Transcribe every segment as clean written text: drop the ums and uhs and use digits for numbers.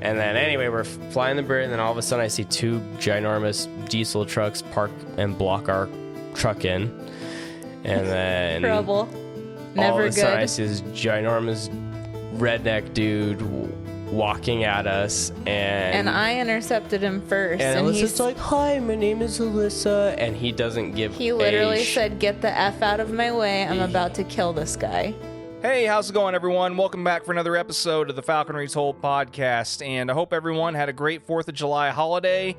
And then anyway, we're flying the bird, and then all of a sudden I see two ginormous diesel trucks park and block our truck in. And then Trouble. Never all of a sudden I good. see this ginormous redneck dude walking at us, and I intercepted him first. And Alyssa's like, "Hi, my name is Alyssa," and he doesn't give. He literally said, "Get the F out of my way. I'm about to kill this guy." Hey, how's it going, everyone? Welcome back for another episode of the Falconry Told podcast, and I hope everyone had a great 4th of July holiday.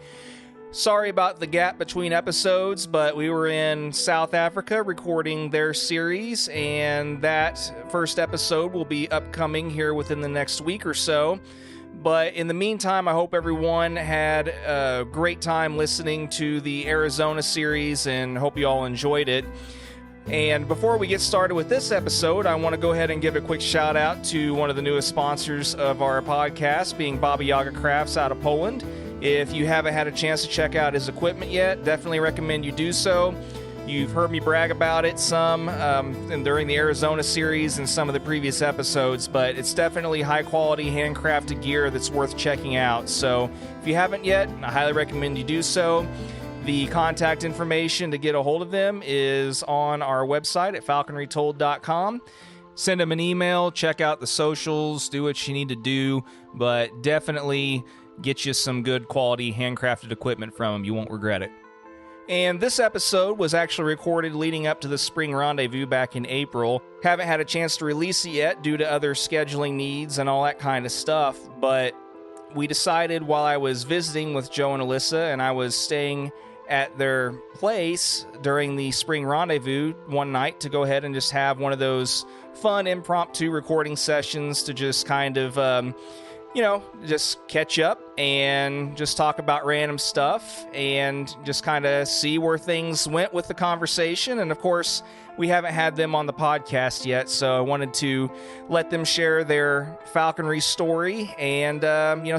Sorry about the gap between episodes, but we were in South Africa recording their series, and that first episode will be upcoming here within the next week or so. But in the meantime, I hope everyone had a great time listening to the Arizona series, and hope you all enjoyed it. And before we get started with this episode, I want to go ahead and give a quick shout out to one of the newest sponsors of our podcast, being Bobby Yaga Crafts out of Poland. If you haven't had a chance to check out his equipment yet, definitely recommend you do so. You've heard me brag about it some and during the Arizona series and some of the previous episodes, but it's definitely high quality handcrafted gear that's worth checking out. So if you haven't yet, I highly recommend you do so. The contact information to get a hold of them is on our website at falconrytold.com. Send them an email, check out the socials, do what you need to do, but definitely get you some good quality handcrafted equipment from them. You won't regret it. And this episode was actually recorded leading up to the Spring Rendezvous back in April. Haven't had a chance to release it yet due to other scheduling needs and all that kind of stuff, but we decided while I was visiting with Joe and Alyssa and I was staying at their place during the Spring Rendezvous one night to go ahead and just have one of those fun impromptu recording sessions to just kind of, just catch up and just talk about random stuff and just kind of see where things went with the conversation. And of course, we haven't had them on the podcast yet, so I wanted to let them share their falconry story and,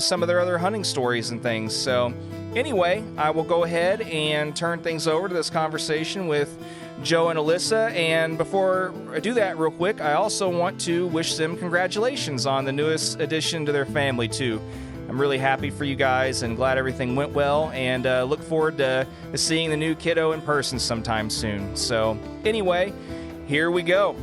some of their other hunting stories and things. So anyway, I will go ahead and turn things over to this conversation with Joe and Alyssa. And before I do that real quick, I also want to wish them congratulations on the newest addition to their family, too. I'm really happy for you guys and glad everything went well, and look forward to seeing the new kiddo in person sometime soon. So anyway, here we go.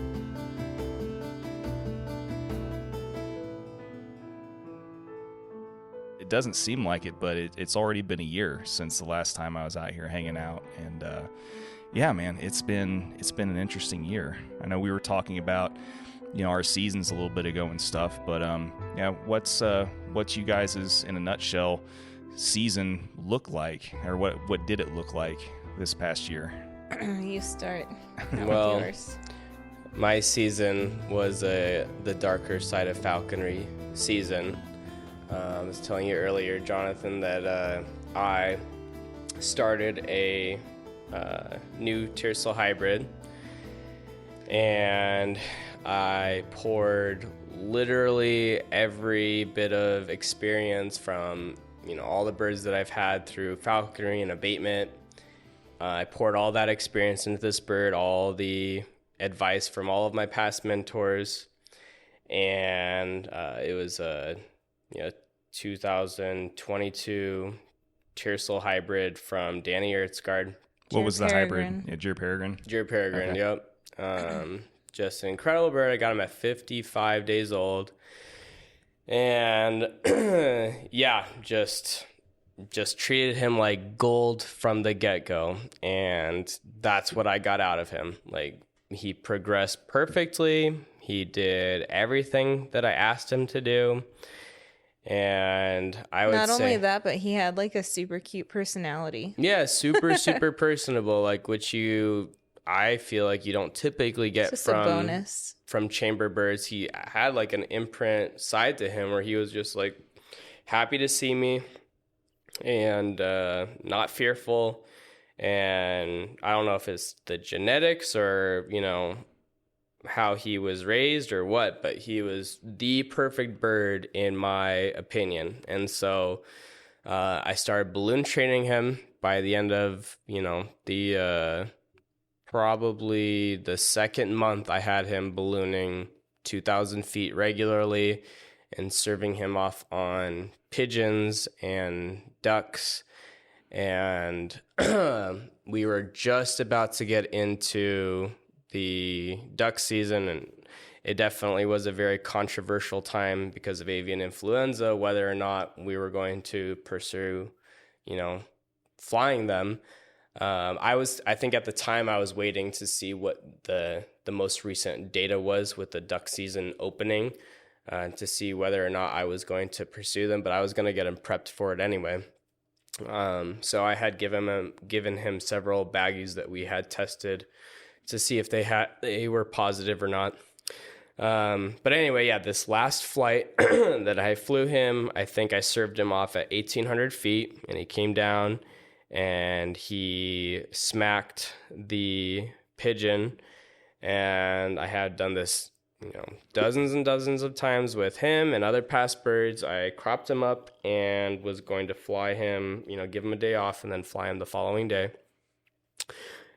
It doesn't seem like it, but it's already been a year since the last time I was out here hanging out, and yeah, man, it's been an interesting year. I know we were talking about our seasons a little bit ago and stuff, but what's you guys' in a nutshell season look like, or what did it look like this past year? You start. Well, yours. My season was the darker side of falconry season. I was telling you earlier, Jonathan, that I started a new Tiercel hybrid, and I poured literally every bit of experience from all the birds that I've had through falconry and abatement. I poured all that experience into this bird, all the advice from all of my past mentors, and it was a 2022 Tiercel hybrid from Danny Ertzgaard. What was the hybrid? Yeah, Gyr Peregrine? Gyr Peregrine, okay. Yep. Just an incredible bird. I got him at 55 days old. And yeah, just treated him like gold from the get-go. And that's what I got out of him. Like, he progressed perfectly. He did everything that I asked him to do. And I would say... Not only that, but he had like a super cute personality. Yeah, super, super personable, like which I feel like you don't typically get just a bonus. From chamber birds. He had like an imprint side to him where he was just like happy to see me and not fearful. And I don't know if it's the genetics or, how he was raised or what, but he was the perfect bird in my opinion. And so I started balloon training him by the end of, the probably the second month I had him ballooning 2,000 feet regularly. and serving him off on pigeons and ducks. And we were just about to get into the duck season, and it definitely was a very controversial time because of avian influenza, whether or not we were going to pursue, flying them. I think at the time I was waiting to see what the most recent data was with the duck season opening, to see whether or not I was going to pursue them, but I was going to get him prepped for it anyway. So I had given him several baggies that we had tested to see if they were positive or not. But anyway, yeah, this last flight that I flew him, I think I served him off at 1,800 feet, and he came down and he smacked the pigeon. And I had done this, dozens and dozens of times with him and other past birds. I cropped him up and was going to fly him, give him a day off and then fly him the following day.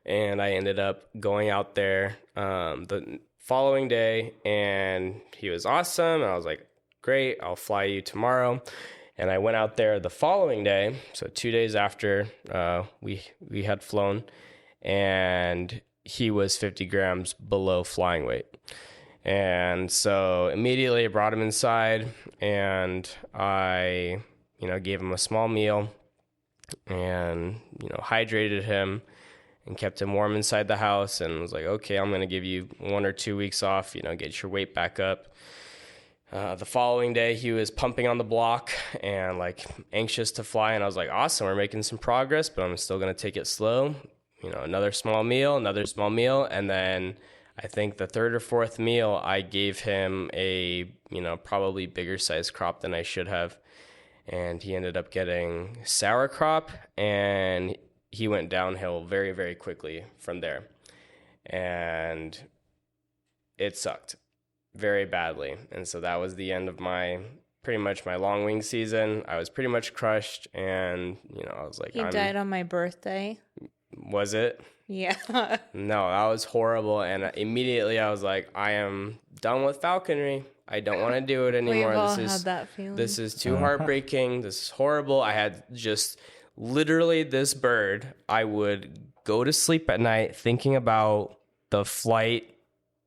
And I ended up going out there the following day, and he was awesome. And I was like, great, I'll fly you tomorrow. And I went out there the following day, so 2 days after we had flown, and he was 50 grams below flying weight. And so immediately I brought him inside, and I, gave him a small meal and, hydrated him and kept him warm inside the house, and was like, okay, I'm going to give you 1 or 2 weeks off, get your weight back up. The following day, he was pumping on the block and anxious to fly. And I was like, awesome, we're making some progress, but I'm still going to take it slow. Another small meal. And then I think the third or fourth meal, I gave him a, probably bigger size crop than I should have. And he ended up getting sour crop, and he went downhill very, very quickly from there. And it sucked very badly. And so that was the end of pretty much my long wing season. I was pretty much crushed, and, I was like, He died on my birthday. Was it? Yeah. No, that was horrible. And immediately I was like, I am done with falconry. I don't want to do it anymore. We've all had that feeling. This is too heartbreaking. This is horrible. I had just literally this bird. I would go to sleep at night thinking about the flight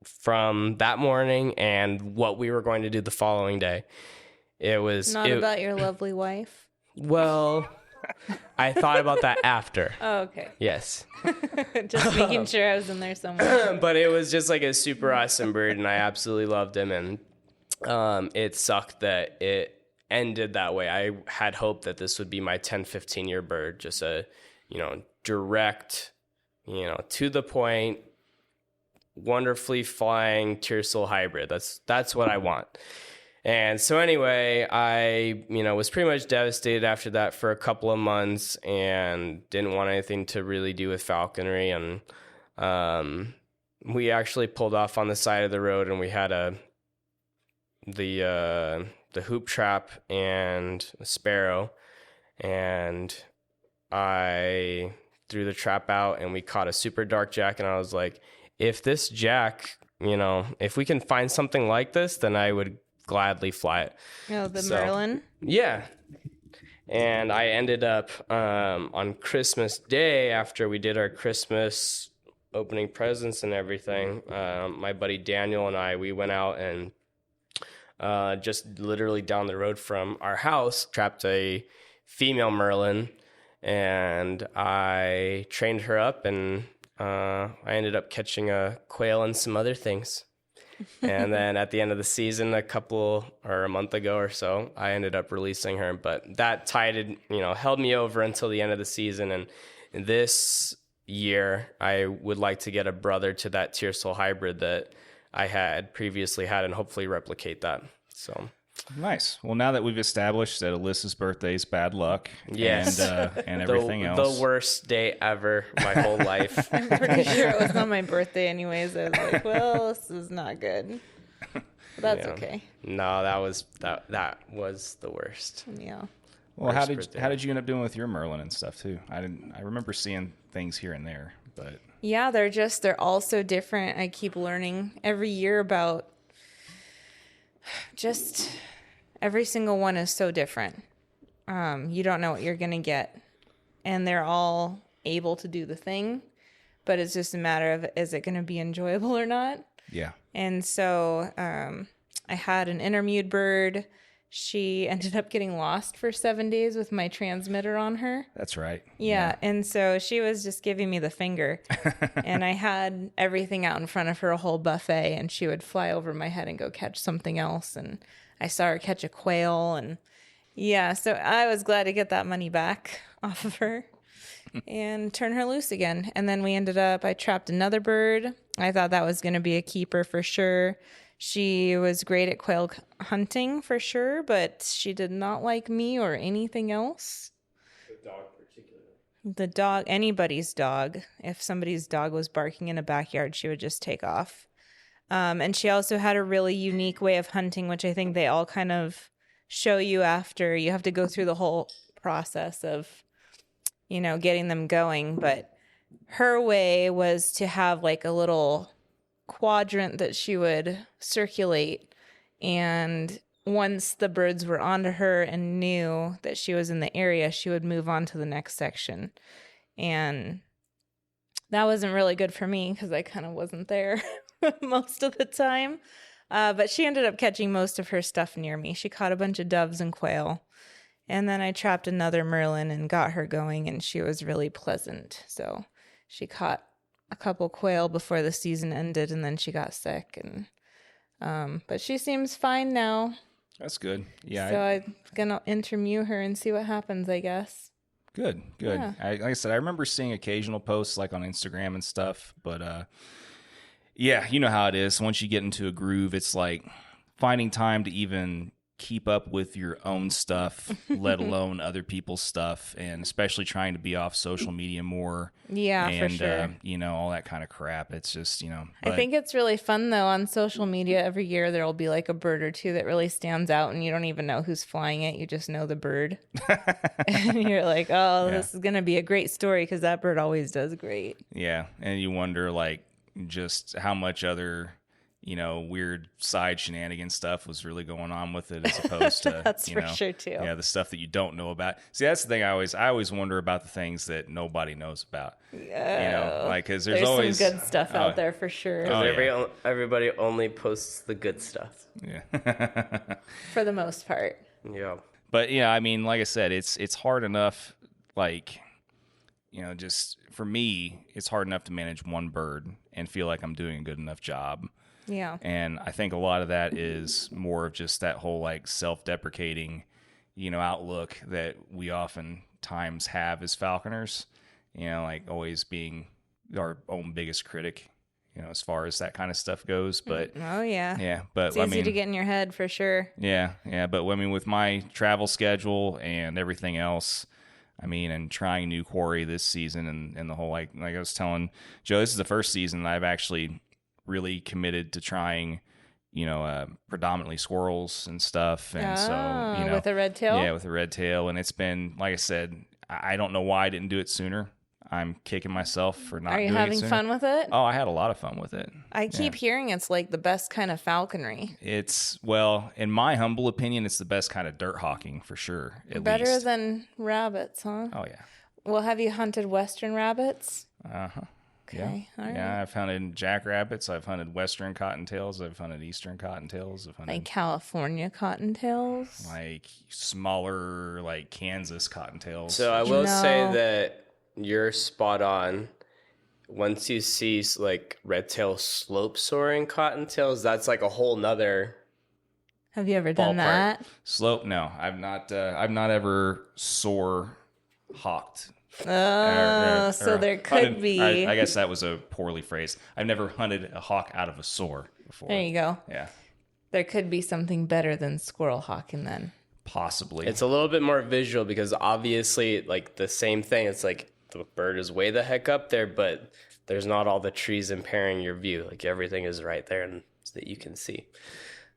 from that morning and what we were going to do the following day. It was not about your lovely wife. Well, I thought about that after. Oh, okay. Yes. Just making sure I was in there somewhere. But it was just a super awesome bird, and I absolutely loved him. And it sucked that it ended that way. I had hoped that this would be my 10, 15-year bird, just a, direct, to the point, wonderfully flying Tiercel hybrid. That's what I want. And so anyway, I, was pretty much devastated after that for a couple of months and didn't want anything to really do with falconry. And we actually pulled off on the side of the road, and we had the hoop trap and a sparrow, and I threw the trap out, and we caught a super dark jack. And I was like, if this jack, if we can find something like this, then I would gladly fly it. Oh, Merlin? Yeah. And I ended up on Christmas Day, after we did our Christmas opening presents and everything, my buddy Daniel and we went out and just literally down the road from our house, trapped a female Merlin, and I trained her up, and I ended up catching a quail and some other things. And then at the end of the season, a month ago or so, I ended up releasing her. But that held me over until the end of the season. And this year, I would like to get a brother to that Tiercel hybrid that I had previously had, and hopefully replicate that. So nice. Well, now that we've established that Alyssa's birthday is bad luck, yes, and everything else, the worst day ever, my whole life. I'm pretty sure it was not my birthday anyways. I was like, well, this is not good. But that's okay. No, that was the worst. Yeah. Well, how did you end up doing with your Merlin and stuff too? I remember seeing things here and there, but yeah, they're all so different. I keep learning every year about just every single one is so different. You don't know what you're going to get. And they're all able to do the thing, but it's just a matter of, is it going to be enjoyable or not? Yeah. And so I had an intermewed bird. She ended up getting lost for 7 days with my transmitter on her. That's right. Yeah. And so she was just giving me the finger. And I had everything out in front of her, a whole buffet, and she would fly over my head and go catch something else. And I saw her catch a quail. And yeah, so I was glad to get that money back off of her and turn her loose again. And then I trapped another bird. I thought that was going to be a keeper for sure. She was great at quail hunting for sure, but she did not like me or anything else. The dog particularly. The dog, anybody's dog. If somebody's dog was barking in a backyard, she would just take off. And she also had a really unique way of hunting, which I think they all kind of show you after. You have to go through the whole process of, getting them going. But her way was to have like a little quadrant that she would circulate, and once the birds were onto her and knew that she was in the area, she would move on to the next section. And that wasn't really good for me because I kind of wasn't there most of the time. But she ended up catching most of her stuff near me. She caught a bunch of doves and quail. And then I trapped another merlin and got her going, and she was really pleasant. So she caught a couple quail before the season ended, and then she got sick. And but she seems fine now. That's good. Yeah. So I'm gonna intermew her and see what happens, I guess. Good. Yeah. Like I said, I remember seeing occasional posts like on Instagram and stuff, but yeah, you know how it is. Once you get into a groove, it's like finding time to even keep up with your own stuff, let alone other people's stuff, and especially trying to be off social media more. Yeah, and, for sure. All that kind of crap. It's just, I think it's really fun, though, on social media. Every year there will be like a bird or two that really stands out, and you don't even know who's flying it. You just know the bird. And you're like, oh, this is going to be a great story because that bird always does great. Yeah, and you wonder, like, just how much other weird side shenanigan stuff was really going on with it, as opposed to that's for sure too. Yeah, the stuff that you don't know about. See, that's the thing. I always wonder about the things that nobody knows about. Like because there's always some good stuff out there for sure. Everybody only posts the good stuff. Yeah, for the most part. Yeah, but yeah, I mean, like I said, it's hard enough. Like, just for me, it's hard enough to manage one bird and feel like I'm doing a good enough job. Yeah. And I think a lot of that is more of just that whole like self-deprecating, outlook that we oftentimes have as falconers, like always being our own biggest critic, as far as that kind of stuff goes. But oh yeah. Yeah. But it's easy to get in your head for sure. Yeah. Yeah. But I mean, with my travel schedule and everything else, and trying new quarry this season and the whole, like I was telling Joe, this is the first season that I've actually really committed to trying, predominantly squirrels and stuff. And so, with a red tail? Yeah, with a red tail. And it's been, like I said, I don't know why I didn't do it sooner. I'm kicking myself for not doing it sooner. Are you having fun with it? Oh, I had a lot of fun with it. I keep hearing it's like the best kind of falconry. It's, well, in my humble opinion, it's the best kind of dirt hawking for sure. Better than rabbits, huh? Oh, yeah. Well, have you hunted western rabbits? Uh-huh. Okay. Yeah. All right. Yeah, I've hunted jackrabbits. I've hunted western cottontails. I've hunted eastern cottontails. I've hunted like California cottontails. Like smaller, like Kansas cottontails. So I will say that you're spot on. Once you see like red tail slope soaring cottontails, that's like a whole nother. Have you ever done that? Slope? No, I've not. I've not ever soar hawked. Oh, so there could be. I guess that was a poorly phrased. I've never hunted a hawk out of a soar before. There you go. Yeah. There could be something better than squirrel hawking then. Possibly. It's a little bit more visual because obviously, like the same thing. It's like the bird is way the heck up there, but there's not all the trees impairing your view. Like everything is right there and so that you can see.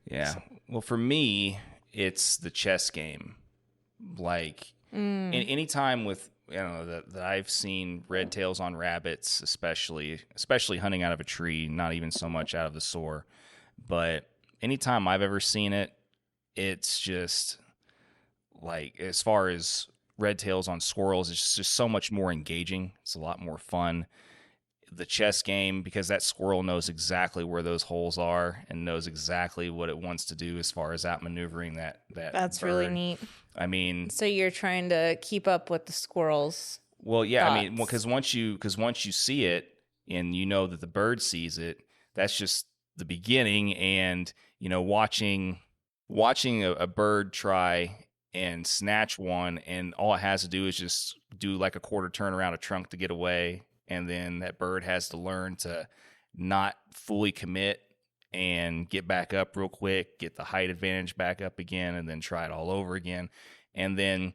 Yeah. So. Well, for me, it's the chess game. Like any time with. That I've seen red tails on rabbits, especially hunting out of a tree, not even so much out of the soar. But anytime I've ever seen it, it's just like, as far as red tails on squirrels, it's just so much more engaging. It's a lot more fun. The chess game, because that squirrel knows exactly where those holes are and knows exactly what it wants to do as far as outmaneuvering that That's bird. really neat. I mean, So you're trying to keep up with the squirrels. well, yeah, thoughts. I mean, because once you see it and you know that the bird sees it, that's just the beginning. And watching a bird try and snatch one, and all it has to do is just do like a quarter turn around a trunk to get away, and then that bird has to learn to not fully commit and get back up real quick, get the height advantage back up again, and then try it all over again. And then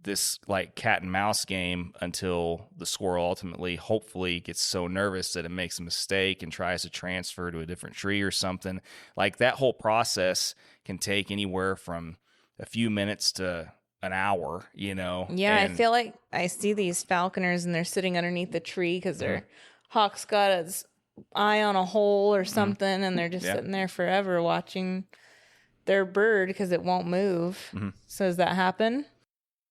this like cat and mouse game until the squirrel ultimately, hopefully, gets so nervous that it makes a mistake and tries to transfer to a different tree or something. Like, that whole process can take anywhere from a few minutes to an hour, Yeah, And I feel like I see these falconers and they're sitting underneath the tree because their hawk's got its eye on a hole or something, and they're just sitting there forever watching their bird because it won't move. So does that happen?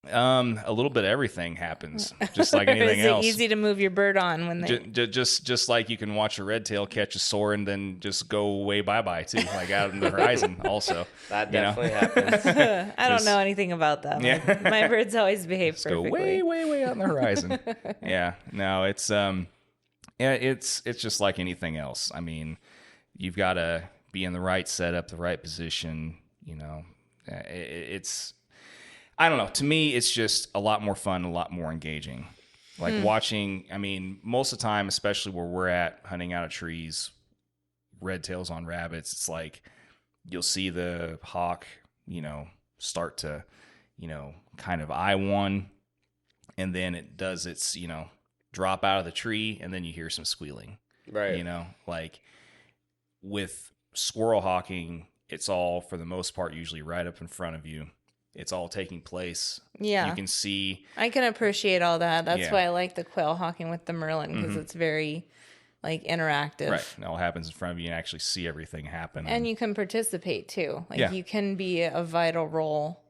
a little bit of everything happens, just like anything Is it else. easy to move your bird on when they? Just like you can watch a red tail catch a soar and then just go way bye too, like out in the horizon. Also, That definitely happens. I don't know anything about that. My birds always behave just perfectly. go way out in the horizon. Yeah, no, it's it's just like anything else. I mean, you've got to be in the right setup, the right position. It's, I don't know. To me, it's just a lot more fun, a lot more engaging. Like watching, I mean, most of the time, especially where we're at, hunting out of trees, red tails on rabbits, it's like you'll see the hawk, start to, kind of eye one, and then it does its, drop out of the tree, and then you hear some squealing. Right. Like with squirrel hawking, it's all, for the most part, usually right up in front of you. It's all taking place. Yeah. You can see. I can appreciate all that. That's Yeah. why I like the quail hawking with the merlin, because it's very like interactive. Right. It all happens in front of you and actually see everything happen. And you can participate too. Like Yeah. you can be a vital role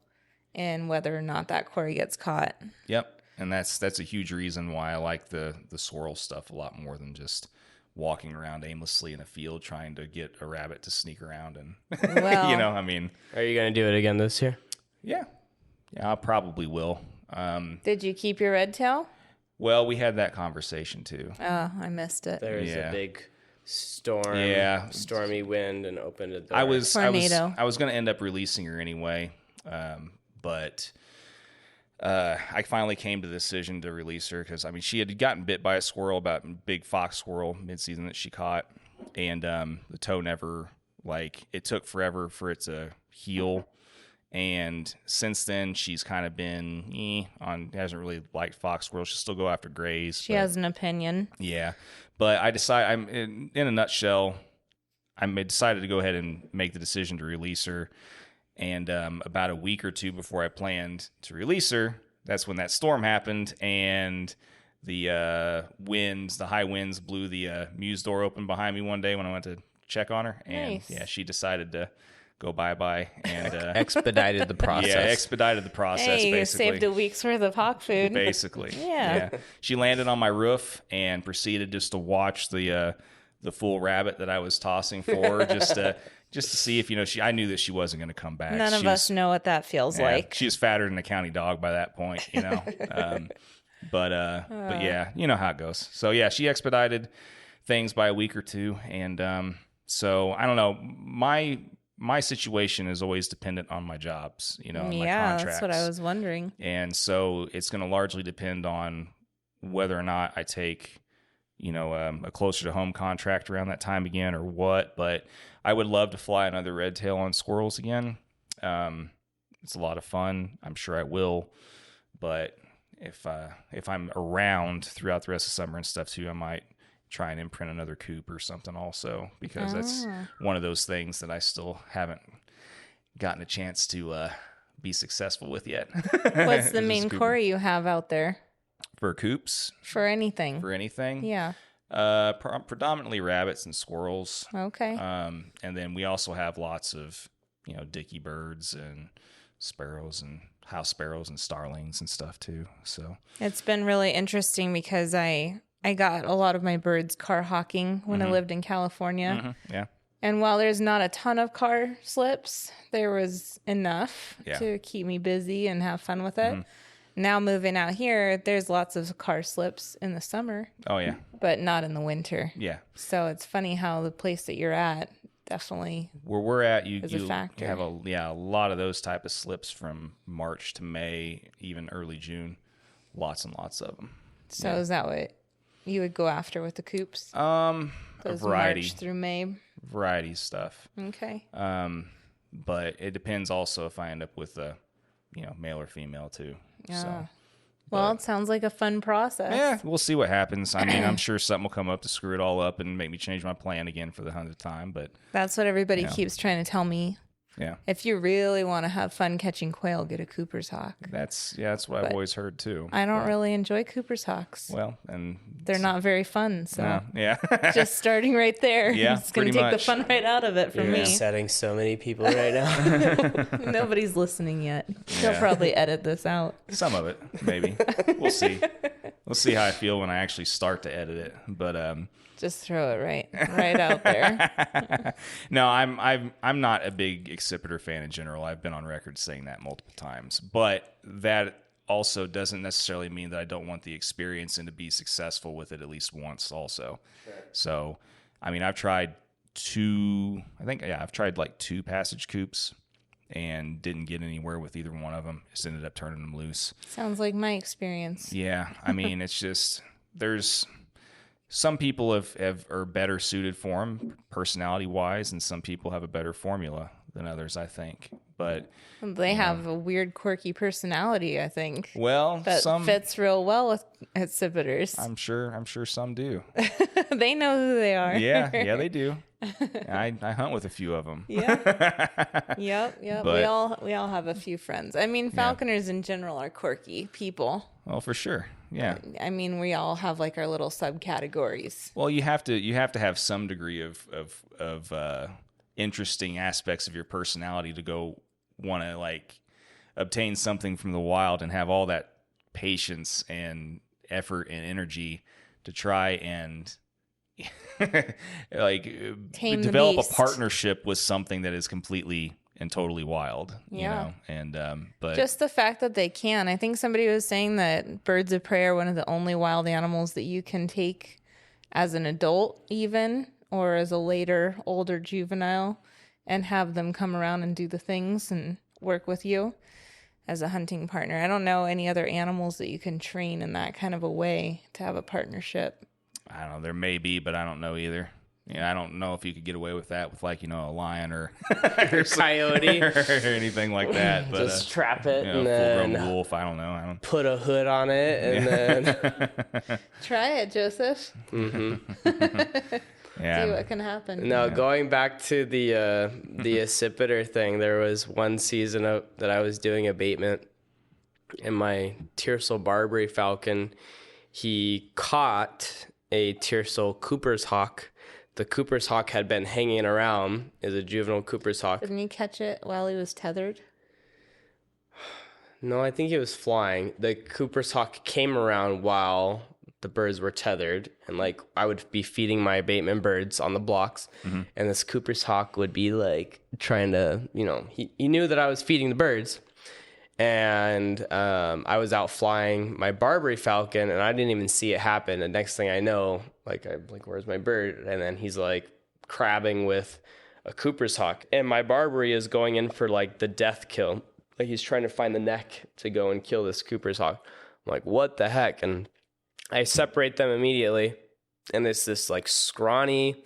in whether or not that quarry gets caught. Yep. And that's a huge reason why I like the squirrel stuff a lot more than just walking around aimlessly in a field trying to get a rabbit to sneak around and Well, I mean, Are you going to do it again this year? yeah, I probably will. Did you keep your red tail? Well, we had that conversation too. Oh, I missed it. There was Yeah. a big storm, Yeah. stormy wind, and opened a door. I was Tornado. going to end up releasing her anyway, but I finally came to the decision to release her because, I mean, she had gotten bit by a squirrel, about a big fox squirrel mid-season that she caught, and the toe never, it took forever for it to heal. And since then, she's kind of been hasn't really liked fox squirrels. She'll still go after grays. She has an opinion. Yeah, but I decided, in a nutshell, I decided to go ahead and make the decision to release her. And about a week or two before I planned to release her, that's when that storm happened, and the high winds blew the muse door open behind me one day when I went to check on her. And Nice. yeah, she decided to go bye-bye and expedited the process. yeah, expedited the process. Hey, you basically. saved a week's worth of hawk food. Basically. Yeah. She landed on my roof and proceeded just to watch the full rabbit that I was tossing for her, just to see if, I knew that she wasn't going to come back. None of She us was- know what that feels yeah, like. she was fatter than a county dog by that point, But yeah, you know how it goes. So yeah, she expedited things by a week or two. And so I don't know, my situation is always dependent on my jobs, and my Yeah, contracts. that's what I was wondering. And so it's going to largely depend on whether or not I take, a closer to home contract around that time again or what. But I would love to fly another red tail on squirrels again. It's a lot of fun. I'm sure I will. But if I'm around throughout the rest of summer and stuff too, I might try and imprint another coop or something also, because that's one of those things that I still haven't gotten a chance to be successful with yet. What's the Just main cooping. quarry you have out there For coops? for anything? For anything? Yeah. Predominantly rabbits and squirrels. Okay. And then we also have lots of dicky birds and sparrows and house sparrows and starlings and stuff too. So it's been really interesting because I got a lot of my birds car hawking when I lived in California. Yeah. And while there's not a ton of car slips, there was enough to keep me busy and have fun with it. Now moving out here, there's lots of car slips in the summer. Oh yeah. But not in the winter. Yeah. So it's funny how the place that you're at definitely where we're at, you a factor. have a lot of those type of slips from March to May, even early June. Lots and lots of them. So is that what you would go after with the coops? A variety. March through May. Variety stuff. Okay. But it depends also if I end up with a, male or female too. Yeah. So, well, it sounds like a fun process. Yeah, we'll see what happens. I mean, I'm sure something will come up to screw it all up and make me change my plan again for the 100th time. But that's what everybody keeps trying to tell me. Yeah. If you really want to have fun catching quail, get a Cooper's hawk. That's what I've always heard too. I don't really enjoy Cooper's hawks. Well, and they're not very fun. So just starting right there. Yeah, it's going to take the fun right out of it for me. You're upsetting so many people right now. Nobody's listening yet. They'll probably edit this out. Some of it, maybe. We'll see. We'll see how I feel when I actually start to edit it. But just throw it right out there. No, I'm not a big accipiter fan in general. I've been on record saying that multiple times. But that also doesn't necessarily mean that I don't want the experience and to be successful with it at least once also. Sure. So, I mean, I've tried like 2 passage coops and didn't get anywhere with either one of them. Just ended up turning them loose. Sounds like my experience. Yeah. I mean, it's just, there's some people are better suited for them personality wise, and some people have a better formula than others, I think. But they have a weird, quirky personality, I think. Well, that fits real well with accipiters. I'm sure some do. They know who they are. Yeah, they do. I hunt with a few of them. Yeah. Yep. But, we all have a few friends. I mean, falconers in general are quirky people. Well, for sure. Yeah. I mean, we all have like our little subcategories. Well, you have to have some degree of interesting aspects of your personality to go want to like obtain something from the wild and have all that patience and effort and energy to try and like develop a partnership with something that is completely and totally wild, and but just the fact that they can. I think somebody was saying that birds of prey are one of the only wild animals that you can take as an adult even, or as a later older juvenile, and have them come around and do the things and work with you as a hunting partner. I don't know any other animals that you can train in that kind of a way to have a partnership. I don't know. There may be, but I don't know either. Yeah, I don't know if you could get away with that with like, a lion or coyote or anything like that. But just trap it and full-grown then wolf. I don't know. Put a hood on it and then try it, Joseph. Mm-hmm. See what can happen. No, going back to the accipiter thing, there was one season that I was doing abatement, and my Tiercel Barbary falcon, he caught a Tiercel Cooper's hawk. The Cooper's hawk had been hanging around as a juvenile Cooper's hawk. Didn't he catch it while he was tethered? No, I think he was flying. The Cooper's hawk came around while the birds were tethered, and like I would be feeding my abatement birds on the blocks, and this Cooper's hawk would be like trying to, he knew that I was feeding the birds, and I was out flying my Barbary falcon, and I didn't even see it happen. The next thing I know, I'm like, where's my bird? And then he's like crabbing with a Cooper's hawk, and my Barbary is going in for like the death kill. Like he's trying to find the neck to go and kill this Cooper's hawk. I'm like, what the heck? And I separate them immediately, and it's this like scrawny,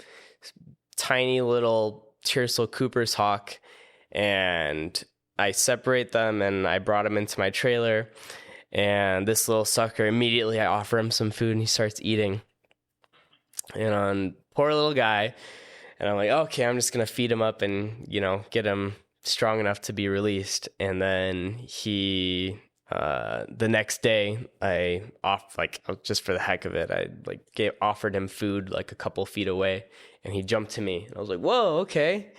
tiny little Tiercel Cooper's hawk, and I separate them, and I brought him into my trailer, and this little sucker, immediately I offer him some food, and he starts eating. And poor little guy, and I'm like, okay, I'm just gonna feed him up and get him strong enough to be released. And then he the next day just for the heck of it, I offered him food like a couple feet away, and he jumped to me, and I was like, whoa, okay.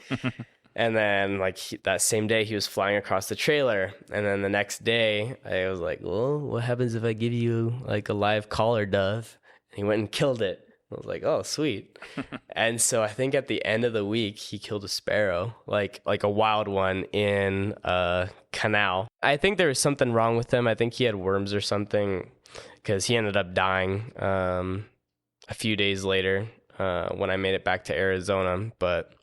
And then like that same day he was flying across the trailer. And then the next day I was like, well, what happens if I give you like a live collar dove? And he went and killed it. I was like, oh, sweet. And so I think at the end of the week, he killed a sparrow, like a wild one in a canal. I think there was something wrong with him. I think he had worms or something because he ended up dying a few days later when I made it back to Arizona. But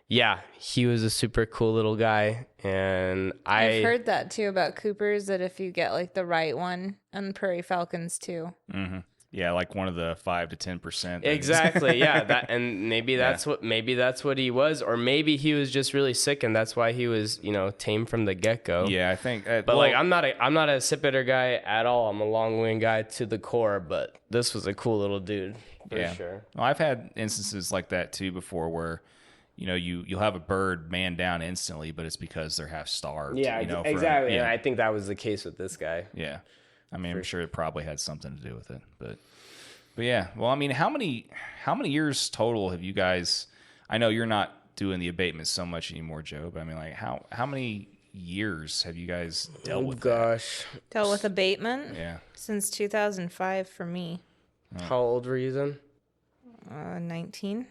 yeah, he was a super cool little guy. And I've heard that too about Coopers, that if you get like the right one, and prairie falcons too. Mm-hmm. Yeah, like one of the 5 to 10%. Exactly. Yeah, that, and maybe that's what he was, or maybe he was just really sick, and that's why he was, tame from the get go. Yeah, I think. But like, I'm not a sit-bitter guy at all. I'm a long wing guy to the core. But this was a cool little dude for sure. Well, I've had instances like that too before, where you'll have a bird man down instantly, but it's because they're half starved. Yeah, exactly. And I think that was the case with this guy. Yeah. I mean, I'm sure it probably had something to do with it, but yeah. Well, I mean, how many years total have you guys? I know you're not doing the abatement so much anymore, Joe, but I mean, like, how many years have you guys dealt with? Gosh, dealt with abatement. Yeah, since 2005 for me. How old were you then? 19.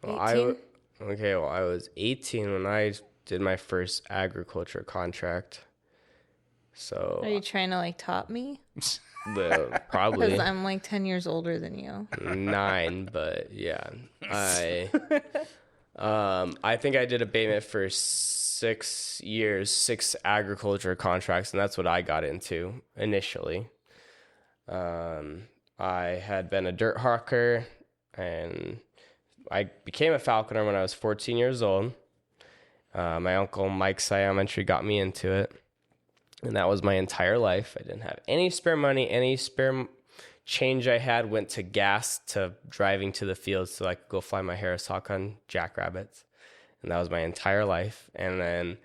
Well, 18. I was 18 when I did my first agriculture contract. So are you trying to like top me? Probably. Because I'm like 10 years older than you. 9, but yeah, I think I did abatement for 6 years, 6 agriculture contracts, and that's what I got into initially. I had been a dirt hawker, and I became a falconer when I was 14 years old. My uncle Mike's Telemetry got me into it. And that was my entire life. I didn't have any spare money. Any spare change I had went to gas, to driving to the field so I could go fly my Harris Hawk on jackrabbits. And that was my entire life. And then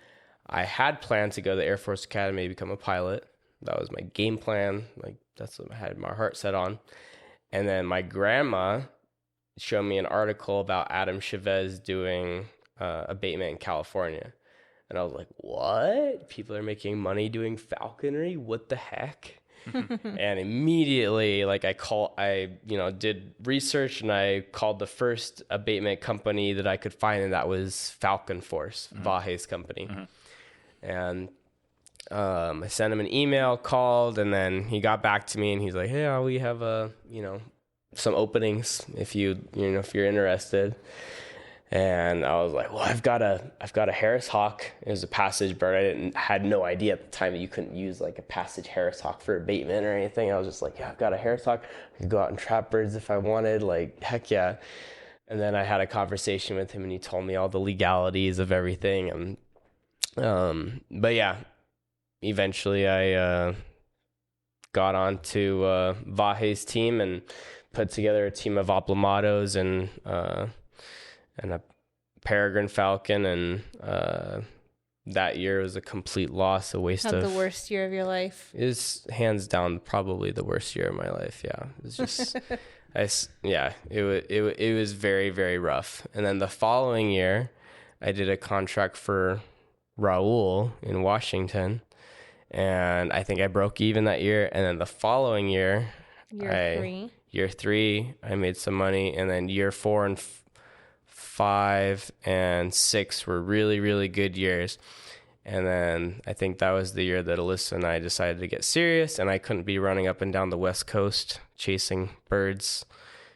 I had planned to go to the Air Force Academy to become a pilot. That was my game plan. Like, that's what I had my heart set on. And then my grandma showed me an article about Adam Chavez doing abatement in California. And I was like, what? People are making money doing falconry? What the heck? And immediately, like, I did research, and I called the first abatement company that I could find, and that was Falcon Force, Vahe's company. And I sent him an email, called, and then he got back to me, and he's like, hey, we have some openings if you're interested. And I was like, well, I've got a Harris Hawk. It was a passage bird. I had no idea at the time that you couldn't use like a passage Harris Hawk for abatement or anything. I was just like, yeah, I've got a Harris Hawk. I could go out and trap birds if I wanted. Like, heck yeah. And then I had a conversation with him, and he told me all the legalities of everything. And but yeah, eventually I got onto Vahe's team and put together a team of aplamados and a peregrine falcon, and that year was a complete loss, a waste of... the worst year of your life. Is hands down probably the worst year of my life. Yeah, it was just, it was very, very rough. And then the following year, I did a contract for Raul in Washington, and I think I broke even that year. And then the following year, year 3, I made some money, and then year 4 and 5 and 6 were really, really good years. And then I think that was the year that Alyssa and I decided to get serious, and I couldn't be running up and down the West Coast chasing birds.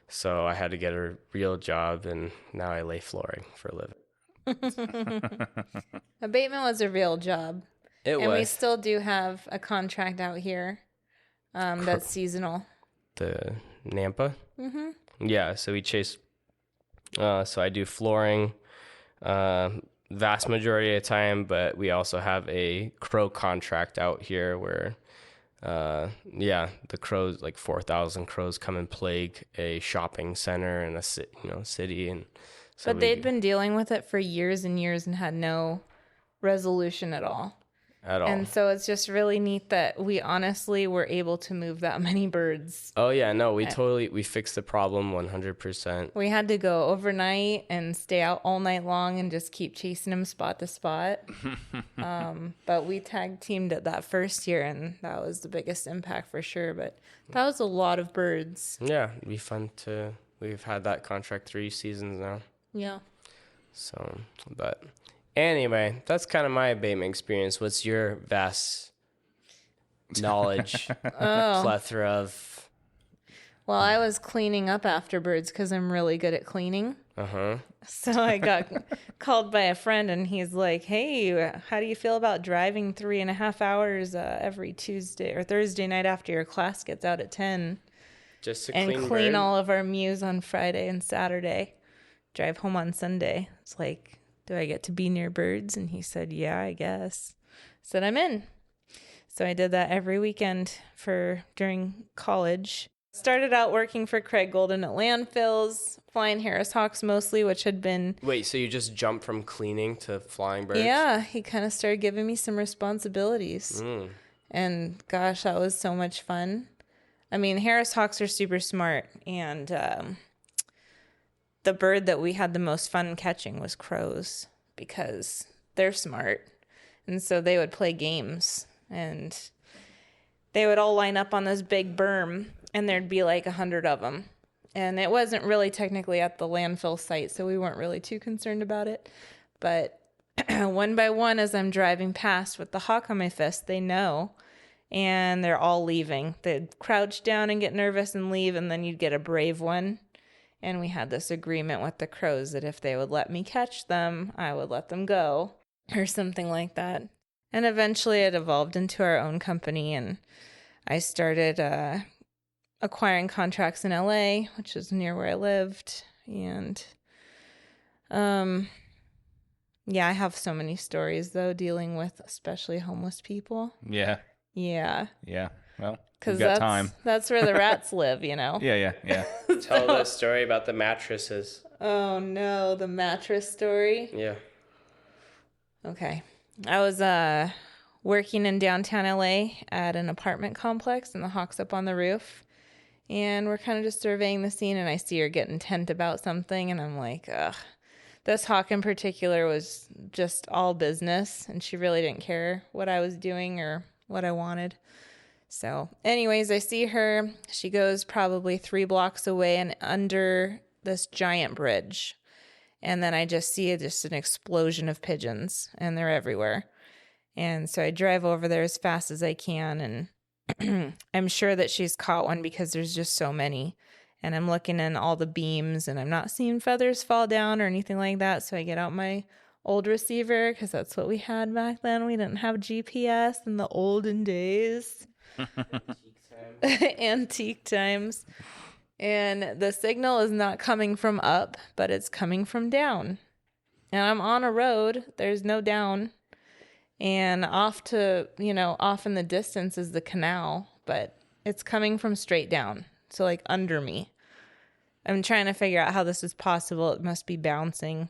So I had to get a real job, and now I lay flooring for a living. Abatement was a real job. It was. And we still do have a contract out here that's seasonal. The Nampa? Mm-hmm. Yeah, so we chase... so I do flooring vast majority of the time, but we also have a crow contract out here where, the crows, like 4,000 crows come and plague a shopping center and a city. And so but they'd been dealing with it for years and years and had no resolution at all. at all. And so it's just really neat that we honestly were able to move that many birds. Oh yeah, no, we fixed the problem 100%. We had to go overnight and stay out all night long and just keep chasing them spot to spot. But we tag teamed it that first year, and that was the biggest impact for sure. But that was a lot of birds. Yeah, it'd be fun we've had that contract 3 seasons now. Yeah. So, but anyway, that's kind of my abatement experience. What's your vast knowledge, plethora of? Well, I was cleaning up after birds because I'm really good at cleaning. Uh-huh. So I got called by a friend, and he's like, "Hey, how do you feel about driving 3.5 hours every Tuesday or Thursday night after your class gets out at 10? Just to And clean clean all of our mews on Friday and Saturday. Drive home on Sunday." It's like, do I get to be near birds? And he said, yeah, I guess. I said, I'm in. So I did that every weekend during college. Started out working for Craig Golden at landfills, flying Harris Hawks mostly, which had been... Wait, so you just jumped from cleaning to flying birds? Yeah, he kind of started giving me some responsibilities. And gosh, that was so much fun. I mean, Harris Hawks are super smart, and the bird that we had the most fun catching was crows because they're smart. And so they would play games, and they would all line up on this big berm, and there'd be like 100 of them. And it wasn't really technically at the landfill site, so we weren't really too concerned about it. But one by one, as I'm driving past with the hawk on my fist, they know, and they're all leaving. They'd crouch down and get nervous and leave, and then you'd get a brave one. And we had this agreement with the crows that if they would let me catch them, I would let them go, or something like that. And eventually it evolved into our own company, and I started acquiring contracts in LA, which is near where I lived. And yeah, I have so many stories, though, dealing with especially homeless people. Yeah. Yeah. Yeah. Well, because got time. That's where the rats live, you know? Yeah. Tell the story about the mattresses. Oh, no, the mattress story? Yeah. Okay. I was working in downtown LA at an apartment complex, and the hawk's up on the roof. And we're kind of just surveying the scene, and I see her getting intent about something, and I'm like, ugh. This hawk in particular was just all business, and she really didn't care what I was doing or what I wanted. So anyways, I see her. She goes probably 3 blocks away and under this giant bridge. And then I just see just an explosion of pigeons, and they're everywhere. And so I drive over there as fast as I can, and I'm sure that she's caught one because there's just so many. And I'm looking in all the beams, and I'm not seeing feathers fall down or anything like that. So I get out my old receiver, because that's what we had back then. We didn't have GPS in the olden days. Antique times. And the signal is not coming from up, but it's coming from down. And I'm on a road. There's no down. And off in the distance is the canal, but it's coming from straight down. So like under me. I'm trying to figure out how this is possible. It must be bouncing.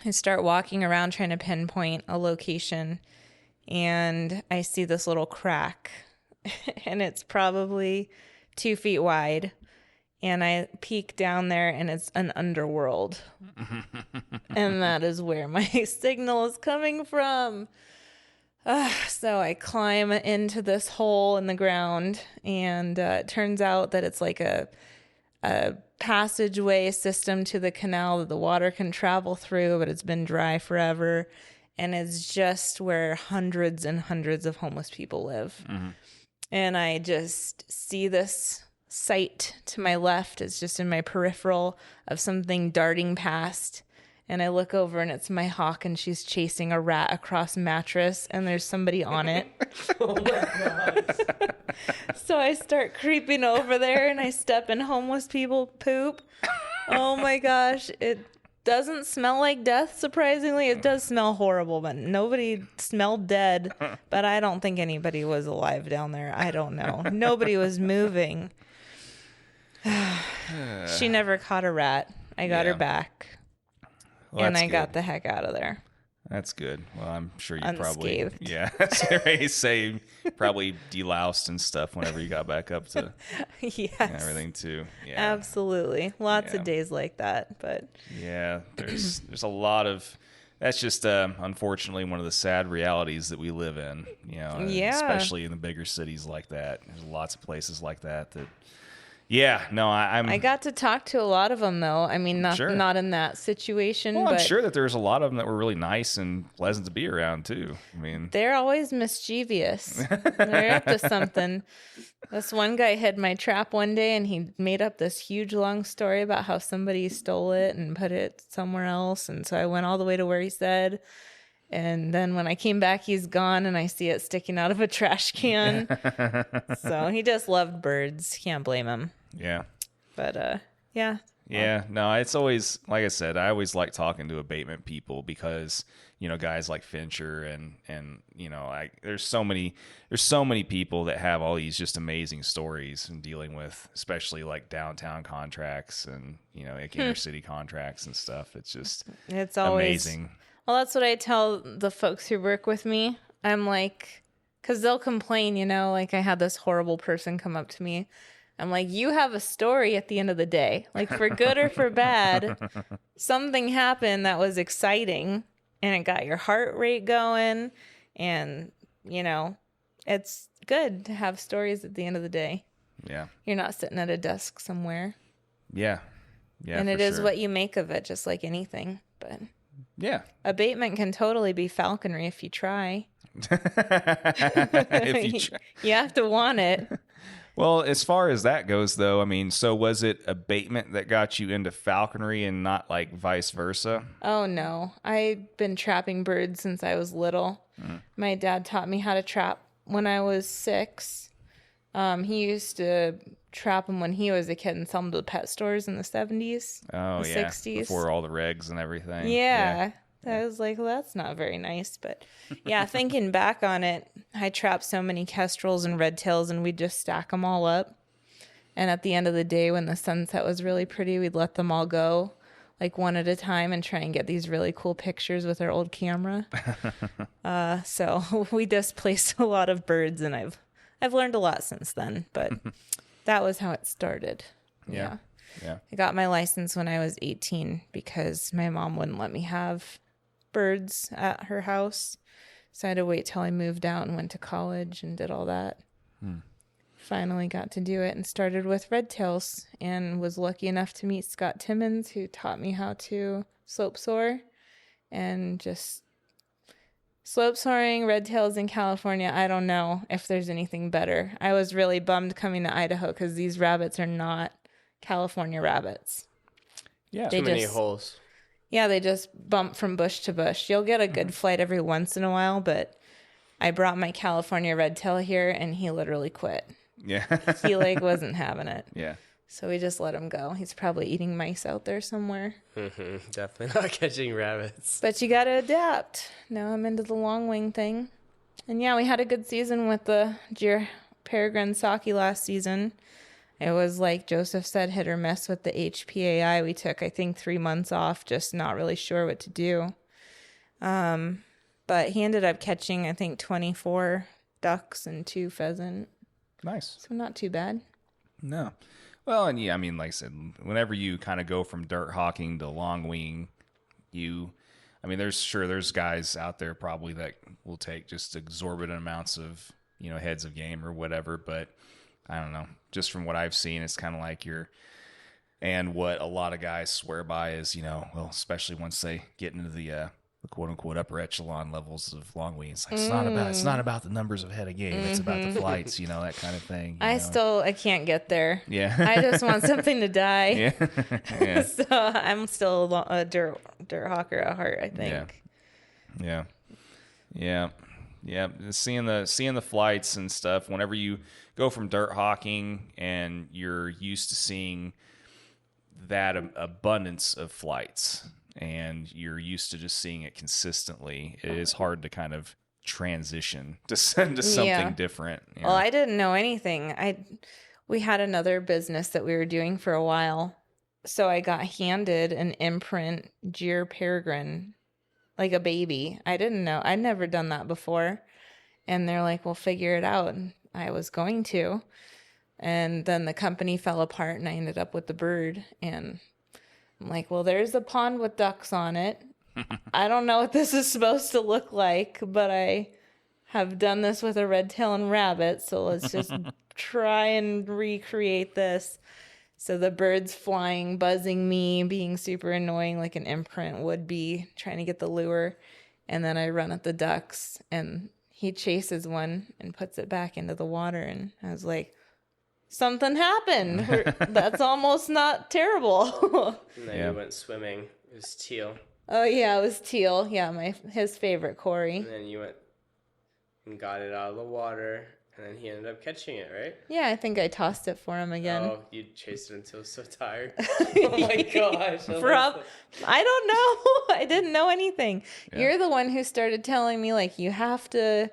I start walking around trying to pinpoint a location, and I see this little crack, and it's probably 2 feet wide. And I peek down there, and it's an underworld. And that is where my signal is coming from. So I climb into this hole in the ground, and it turns out that it's like a passageway system to the canal that the water can travel through, but it's been dry forever. And it's just where hundreds and hundreds of homeless people live. Mm-hmm. And I just see this sight to my left. It's just in my peripheral of something darting past. And I look over, and it's my hawk, and she's chasing a rat across a mattress, and there's somebody on it. Oh my gosh. So I start creeping over there, and I step in homeless people poop. Oh my gosh. It doesn't smell like death, surprisingly. It does smell horrible, but nobody smelled dead. But I don't think anybody was alive down there. I don't know. Nobody was moving. She never caught a rat. I got her back. Well, and that's I got good. the heck out of there. That's good. Well, I'm sure you Unscathed. probably, yeah, they say probably deloused and stuff whenever you got back up to Yes. everything too. Yeah, Absolutely. Lots Yeah. of days like that, but yeah. There's a lot of. That's just unfortunately one of the sad realities that we live in. You know, Yeah. especially in the bigger cities like that. There's lots of places like that. Yeah, no, I got to talk to a lot of them though. I mean, Sure. not in that situation, Well, but I'm sure that there's a lot of them that were really nice and pleasant to be around too. I mean, they're always mischievous. They're up to something. This one guy hid my trap one day and he made up this huge long story about how somebody stole it and put it somewhere else. And so I went all the way to where he said. And then when I came back, he's gone and I see it sticking out of a trash can. So he just loved birds. Can't blame him. yeah. But yeah. Yeah, no, it's always, like I said, I always like talking to abatement people because, you know, guys like Fincher and you know, there's so many people that have all these just amazing stories and dealing with, especially like downtown contracts and, you know, like inner city contracts and stuff. It's just It's always amazing. Well, that's what I tell the folks who work with me. I'm like, because they'll complain, you know, like I had this horrible person come up to me. I'm like, you have a story at the end of the day. Like for good or for bad, something happened that was exciting and it got your heart rate going. And, you know, it's good to have stories at the end of the day. Yeah. You're not sitting at a desk somewhere. Yeah. Yeah. And it for is sure. what you make of it, just like anything. But Yeah. abatement can totally be falconry if you try. If you try. You have to want it. Well, as far as that goes, though, I mean, so was it abatement that got you into falconry and not like vice versa? Oh no, I've been trapping birds since I was little. My dad taught me how to trap when I was 6. He used to trap them when he was a kid and sell them to the pet stores in the 70s. Oh, the yeah. 60s. Before all the regs and everything. Yeah. I was like, well, that's not very nice. But yeah, thinking back on it, I trapped so many kestrels and red tails and we'd just stack them all up. And at the end of the day, when the sunset was really pretty, we'd let them all go like one at a time and try and get these really cool pictures with our old camera. So we displaced a lot of birds and I've learned a lot since then, but that was how it started. Yeah. I got my license when I was 18 because my mom wouldn't let me have birds at her house. So I had to wait till I moved out and went to college and did all that. Finally got to do it and started with red tails and was lucky enough to meet Scott Timmons, who taught me how to slope soar. And just slope soaring red tails in California, I don't know if there's anything better. I was really bummed coming to Idaho because these rabbits are not California rabbits. Yeah. They Too many just- holes. Yeah, they just bump from bush to bush. You'll get a good flight every once in a while, but I brought my California red tail here and he literally quit. Yeah. He like wasn't having it. Yeah. So we just let him go. He's probably eating mice out there somewhere. Definitely not catching rabbits. But you got to adapt. Now I'm into the long wing thing. And yeah, we had a good season with the Deer Peregrine Saki last season. It was like Joseph said, hit or miss with the HPAI. We took, I think, 3 months off, just not really sure what to do. But he ended up catching, I think, 24 ducks and 2 pheasant. Nice. So not too bad. No. Well, and yeah, I mean, like I said, whenever you kind of go from dirt hawking to long wing, I mean, there's guys out there probably that will take just exorbitant amounts of, you know, heads of game or whatever, but I don't know. Just from what I've seen, it's kind of like and what a lot of guys swear by is, you know, well, especially once they get into the quote unquote upper echelon levels of long wing, it's like it's not about the numbers of head of game, it's about the flights, you know, that kind of thing. I can't get there. Yeah. I just want something to die. Yeah. Yeah. So I'm still a dirt hawker at heart, I think. Yeah. Seeing the flights and stuff. Whenever you go from dirt hawking and you're used to seeing that abundance of flights, and you're used to just seeing it consistently, it is hard to kind of transition to something different. You know? Well, I didn't know anything. We had another business that we were doing for a while, so I got handed an imprint Deer Peregrine like a baby. I didn't know. I'd never done that before. And they're like, well, figure it out. And I was going to. And then the company fell apart and I ended up with the bird. And I'm like, well, there's a pond with ducks on it. I don't know what this is supposed to look like, but I have done this with a red-tailed and rabbit. So let's just try and recreate this. So the bird's flying, buzzing me, being super annoying like an imprint would be, trying to get the lure. And then I run at the ducks and he chases one and puts it back into the water. And I was like, something happened. That's almost not terrible. And then you went swimming. It was teal. Oh, yeah, it was teal. Yeah, his favorite, Corey. And then you went and got it out of the water. And then he ended up catching it, right? Yeah, I think I tossed it for him again. Oh, you chased it until so tired. Oh my gosh. I don't know. I didn't know anything. Yeah. You're the one who started telling me, like, you have to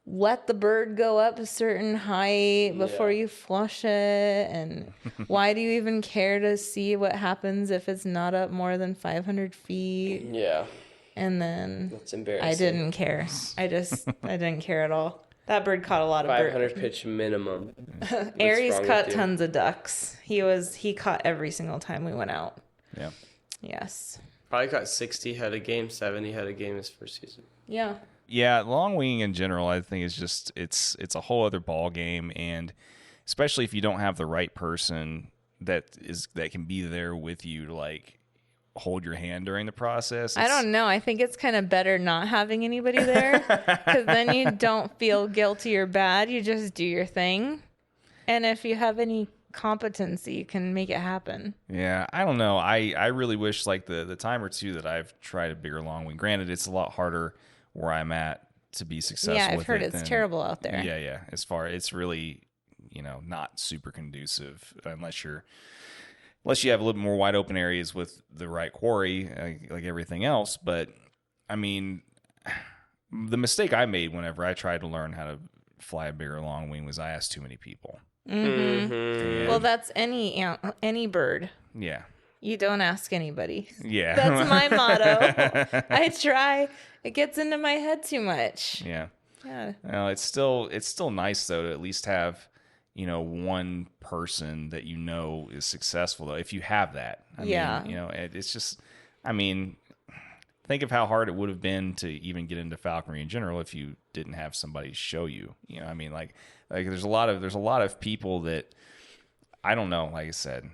let the bird go up a certain height before you flush it. And why do you even care to see what happens if it's not up more than 500 feet? Yeah. And then that's embarrassing. I didn't care. I didn't care at all. That bird caught a lot of 500 pitch minimum. Aries caught tons of ducks. He caught every single time we went out. Yeah. Yes. Probably caught 60 head a game, 70 head a game his first season. Yeah. Yeah, long winging in general, I think is just it's a whole other ball game, and especially if you don't have the right person that can be there with you to like hold your hand during the process. I don't know. I think it's kind of better not having anybody there because then you don't feel guilty or bad. You just do your thing. And if you have any competency, you can make it happen. Yeah, I don't know. I really wish like the time or two that I've tried a bigger long wing. Granted, it's a lot harder where I'm at to be successful. Yeah, I've heard it's terrible out there. Yeah. It's really, not super conducive unless you have a little more wide open areas with the right quarry, like everything else. But I mean, the mistake I made whenever I tried to learn how to fly a bigger long wing was I asked too many people. Mm-hmm. Well, that's any bird. Yeah. You don't ask anybody. Yeah. That's my motto. I try. It gets into my head too much. Yeah. Yeah. Well, it's still nice though to at least have one person that is successful, though, if you have that. I mean, it's just, think of how hard it would have been to even get into falconry in general if you didn't have somebody show you. Like there's a lot of people that, I don't know, like I said,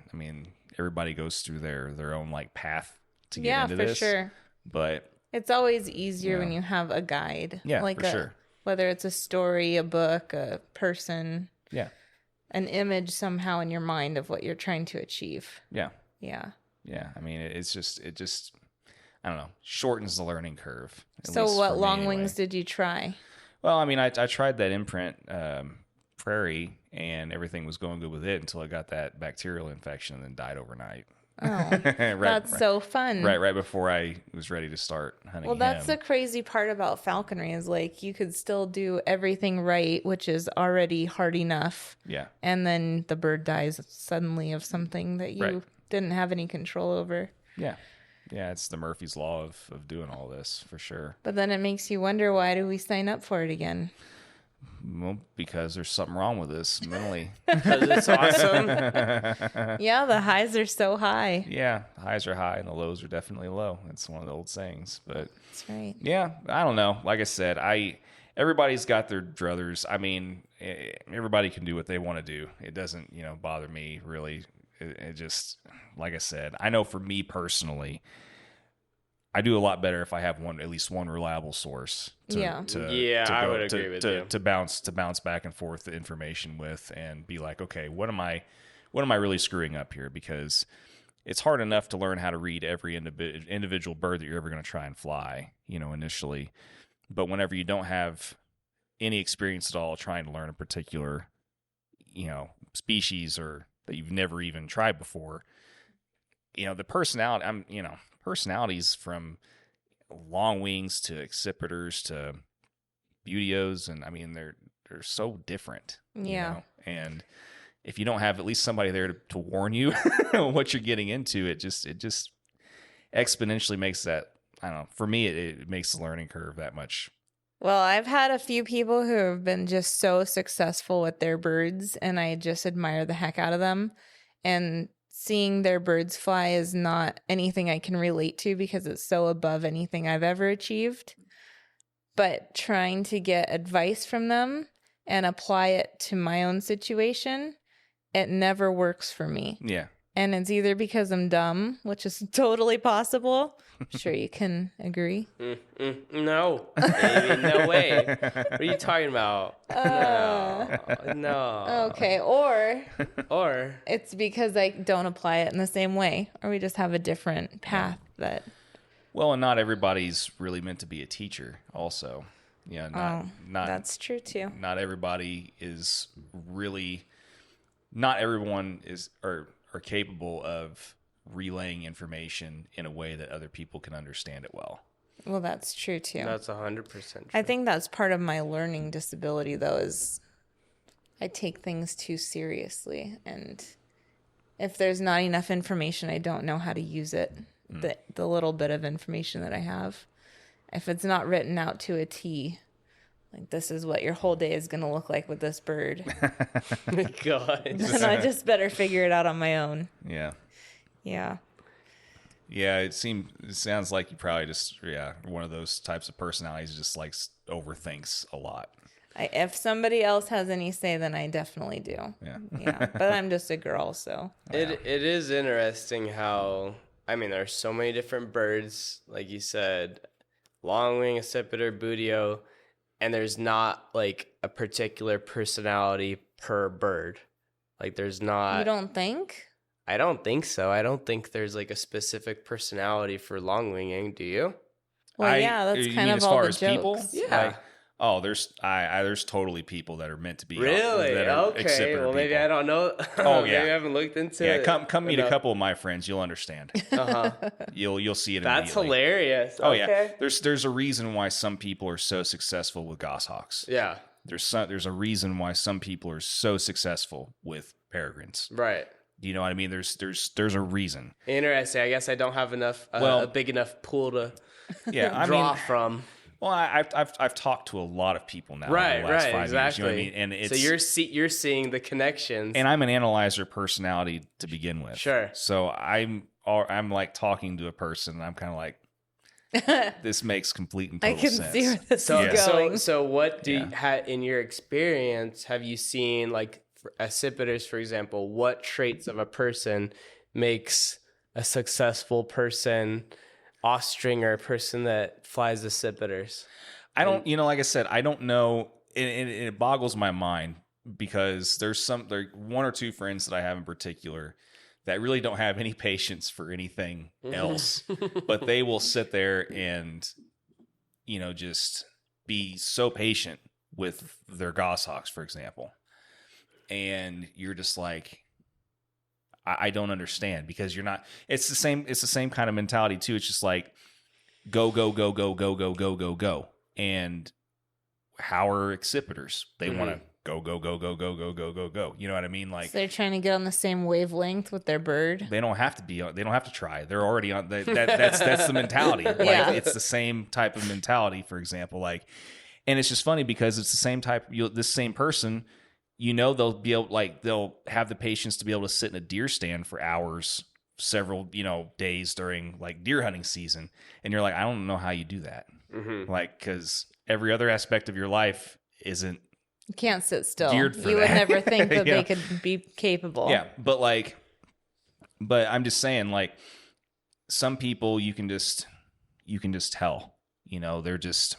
everybody goes through their own like path to get into this. Yeah, for sure. But it's always easier when you have a guide. Yeah, like for sure. Whether it's a story, a book, a person. Yeah. An image somehow in your mind of what you're trying to achieve. Yeah. Yeah. Yeah. It just, I don't know, shortens the learning curve. So what long wings did you try? Well, I tried that imprint prairie and everything was going good with it until I got that bacterial infection and then died overnight. Oh, that's so fun. Right before I was ready to start hunting. Well, that's the crazy part about falconry is like you could still do everything right, which is already hard enough. Yeah. And then the bird dies suddenly of something that you didn't have any control over. Yeah. Yeah, it's the Murphy's Law of doing all this for sure. But then it makes you wonder, why do we sign up for it again? Well, because there's something wrong with this mentally. Because it's awesome. Yeah, the highs are so high. Yeah, the highs are high and the lows are definitely low. That's one of the old sayings. But that's right. Yeah, I don't know. Like I said, everybody's got their druthers. Everybody can do what they want to do. It doesn't, bother me really. It just, like I said, I know for me personally, I do a lot better if I have at least one reliable source. I would agree with you. To bounce back and forth the information with, and be like, okay, what am I really screwing up here? Because it's hard enough to learn how to read every individual bird that you're ever going to try and fly, initially. But whenever you don't have any experience at all trying to learn a particular, species or that you've never even tried before, the personalities from long wings to accipiters to buteos, and they're so different. Yeah. And if you don't have at least somebody there to warn you what you're getting into, it just exponentially makes that I don't know. For me, it makes the learning curve that much. Well, I've had a few people who have been just so successful with their birds, and I just admire the heck out of them. And seeing their birds fly is not anything I can relate to because it's so above anything I've ever achieved. But trying to get advice from them and apply it to my own situation, it never works for me. Yeah. And it's either because I'm dumb, which is totally possible. I'm sure you can agree. No. Baby, no way. What are you talking about? No. Okay, or Or it's because I don't apply it in the same way, or we just have a different path that... Well, and not everybody's really meant to be a teacher also. Yeah, not that's true too. Not everybody is really, not everyone is are capable of relaying information in a way that other people can understand it well. Well, that's true too. that's 100% true. I think that's part of my learning disability, though, is I take things too seriously. And if there's not enough information, I don't know how to use it. The little bit of information that I have. If it's not written out to a T, like this is what your whole day is going to look like with this bird, God. then I just better figure it out on my own. Yeah. Yeah. Yeah, it sounds like you probably just, one of those types of personalities who just like overthinks a lot. If somebody else has any say, then I definitely do. Yeah. But I'm just a girl, so. It is interesting how, I mean, there's so many different birds, like you said, longwing, accipiter, buteo, and there's not like a particular personality per bird. Like there's not. You don't think? I don't think so. I don't think there's like a specific personality for longwinging. Do you? Well, yeah, that's kind of all the jokes. People? Yeah. Like, there's totally people that are meant to be. Really? That are Okay. accipiter Well, maybe people. I don't know. Oh, yeah. Maybe I haven't looked into it. Yeah, come meet enough. a couple of my friends. You'll understand. You'll see it. That's immediately. hilarious. Oh Okay. yeah. There's a reason why some people are so successful with goshawks. Yeah. There's a reason why some people are so successful with peregrines. Right. You know what I mean? There's a reason. Interesting. I guess I don't have enough a big enough pool to draw from. Well, I've talked to a lot of people now. Right, over the last 5 exactly. years, you know what I mean? And it's, so you're seeing the connections. and I'm an analyzer personality to begin with. Sure. So I'm like talking to a person, and I'm kind of like, this makes complete and total sense. I can see where this is going. So what do you in your experience have you seen, like for accipiters, for example, what traits of a person makes a successful person, ostringer, person that flies accipiters? I don't, like I said, I don't know. It boggles my mind because there are one or two friends that I have in particular that really don't have any patience for anything else, but they will sit there and, just be so patient with their goshawks, for example. And you're just like, I don't understand, because you're not, it's the same kind of mentality too. It's just like, go, go, go, go, go, go, go, go, go. And how are accipiters? They want to go, go, go, go, go, go, go, go, go. You know what I mean? Like, So they're trying to get on the same wavelength with their bird. they don't have to be. They don't have to try. They're already on. That's the mentality. Like, Yeah. It's the same type of mentality. For example, like, and it's just funny because it's the same type. This same person, they'll be able, like, they'll have the patience to be able to sit in a deer stand for hours, several days during like deer hunting season, and you're like, I don't know how you do that. Like, because every other aspect of your life isn't. You can't sit still. Geared for You would that. never think that Yeah. they could be capable. Yeah, but I'm just saying, like, some people you can just tell, they're just,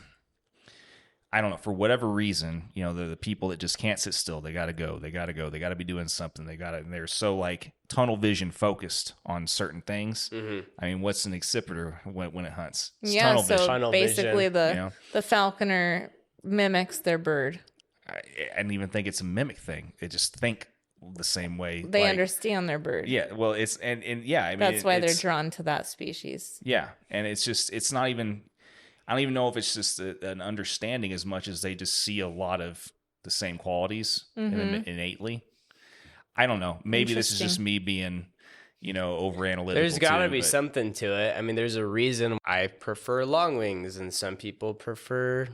I don't know, for whatever reason, they're the people that just can't sit still. They got to go. They got to be doing something. And they're so like tunnel vision focused on certain things. I mean, what's an accipiter when it hunts? It's tunnel so vision. Tunnel basically vision, the falconer mimics their bird. I didn't even think it's a mimic thing. They just think the same way. They like, understand their bird. Yeah, well, it's and yeah, I mean, That's why they're it's, drawn to that species. Yeah, and it's not even. I don't even know if it's just an understanding as much as they just see a lot of the same qualities innately. I don't know. Maybe this is just me being, over analytical. There's got to be but something to it. I mean, there's a reason I prefer long wings and some people prefer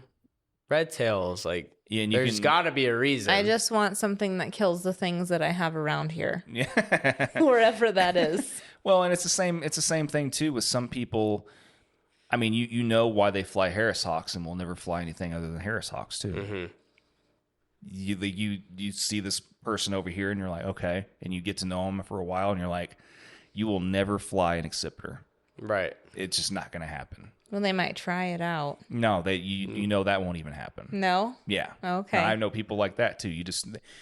red tails. Like, Yeah, and there's got to be a reason. I just want something that kills the things that I have around here, Yeah. wherever that is. Well, and it's the same thing too with some people. I mean, you know why they fly Harris Hawks and will never fly anything other than Harris Hawks too. Mm-hmm. You see this person over here and you're like, okay, and you get to know them for a while and you're like, you will never fly an accipiter. Right. It's just not going to happen. Well, they might try it out. No, you know that won't even happen. No? Yeah. Okay. No, I know people like that too.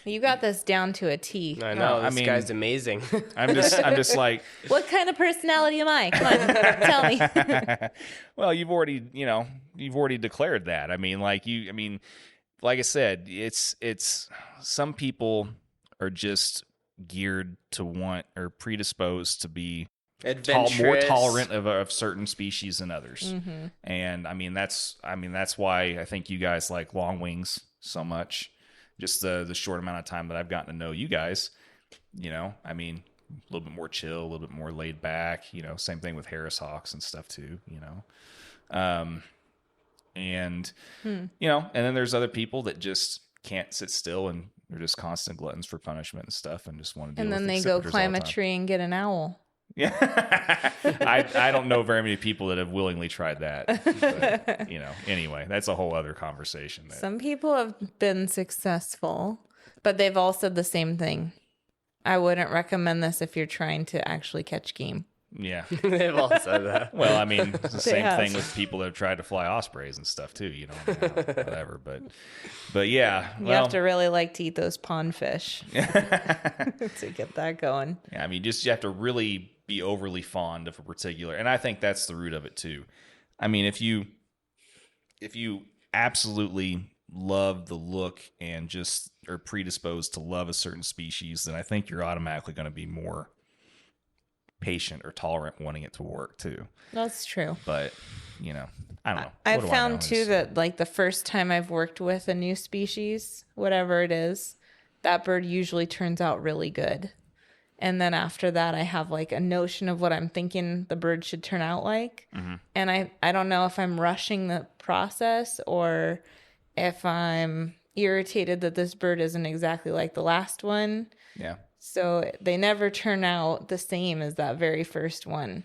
You got this down to a T. I know. I This mean- guy's amazing. I'm just like, What kind of personality am I? Come on, tell me. well, you've already declared that. I mean, like I said, it's some people are just geared to want or predisposed to be more tolerant of certain species than others. Mm-hmm. And I mean that's why I think you guys like long wings so much. Just the short amount of time that I've gotten to know you guys, I mean, a little bit more chill, a little bit more laid back, same thing with Harris Hawks and stuff too, and and then there's other people that just can't sit still and they're just constant gluttons for punishment and stuff and just want to deal And with then they go accipiters climb all a the time. tree and get an owl. Yeah. I don't know very many people that have willingly tried that. But, anyway, that's a whole other conversation. Some people have been successful, but they've all said the same thing. I wouldn't recommend this if you're trying to actually catch game. Yeah. They've all said that. Well, I mean, it's the same have. thing with people that have tried to fly ospreys and stuff too, whatever. But yeah. You have to really like to eat those pond fish to get that going. Yeah, I mean, you have to really be overly fond of a particular, and I think that's the root of it too. I mean, if you absolutely love the look and just are predisposed to love a certain species, then I think you're automatically going to be more patient or tolerant wanting it to work too. That's true. But, I don't know. I've What do I found know? too that like the first time I've worked with a new species, whatever it is, that bird usually turns out really good. And then after that, I have like a notion of what I'm thinking the bird should turn out like. Mm-hmm. And I don't know if I'm rushing the process or if I'm irritated that this bird isn't exactly like the last one. Yeah. So they never turn out the same as that very first one.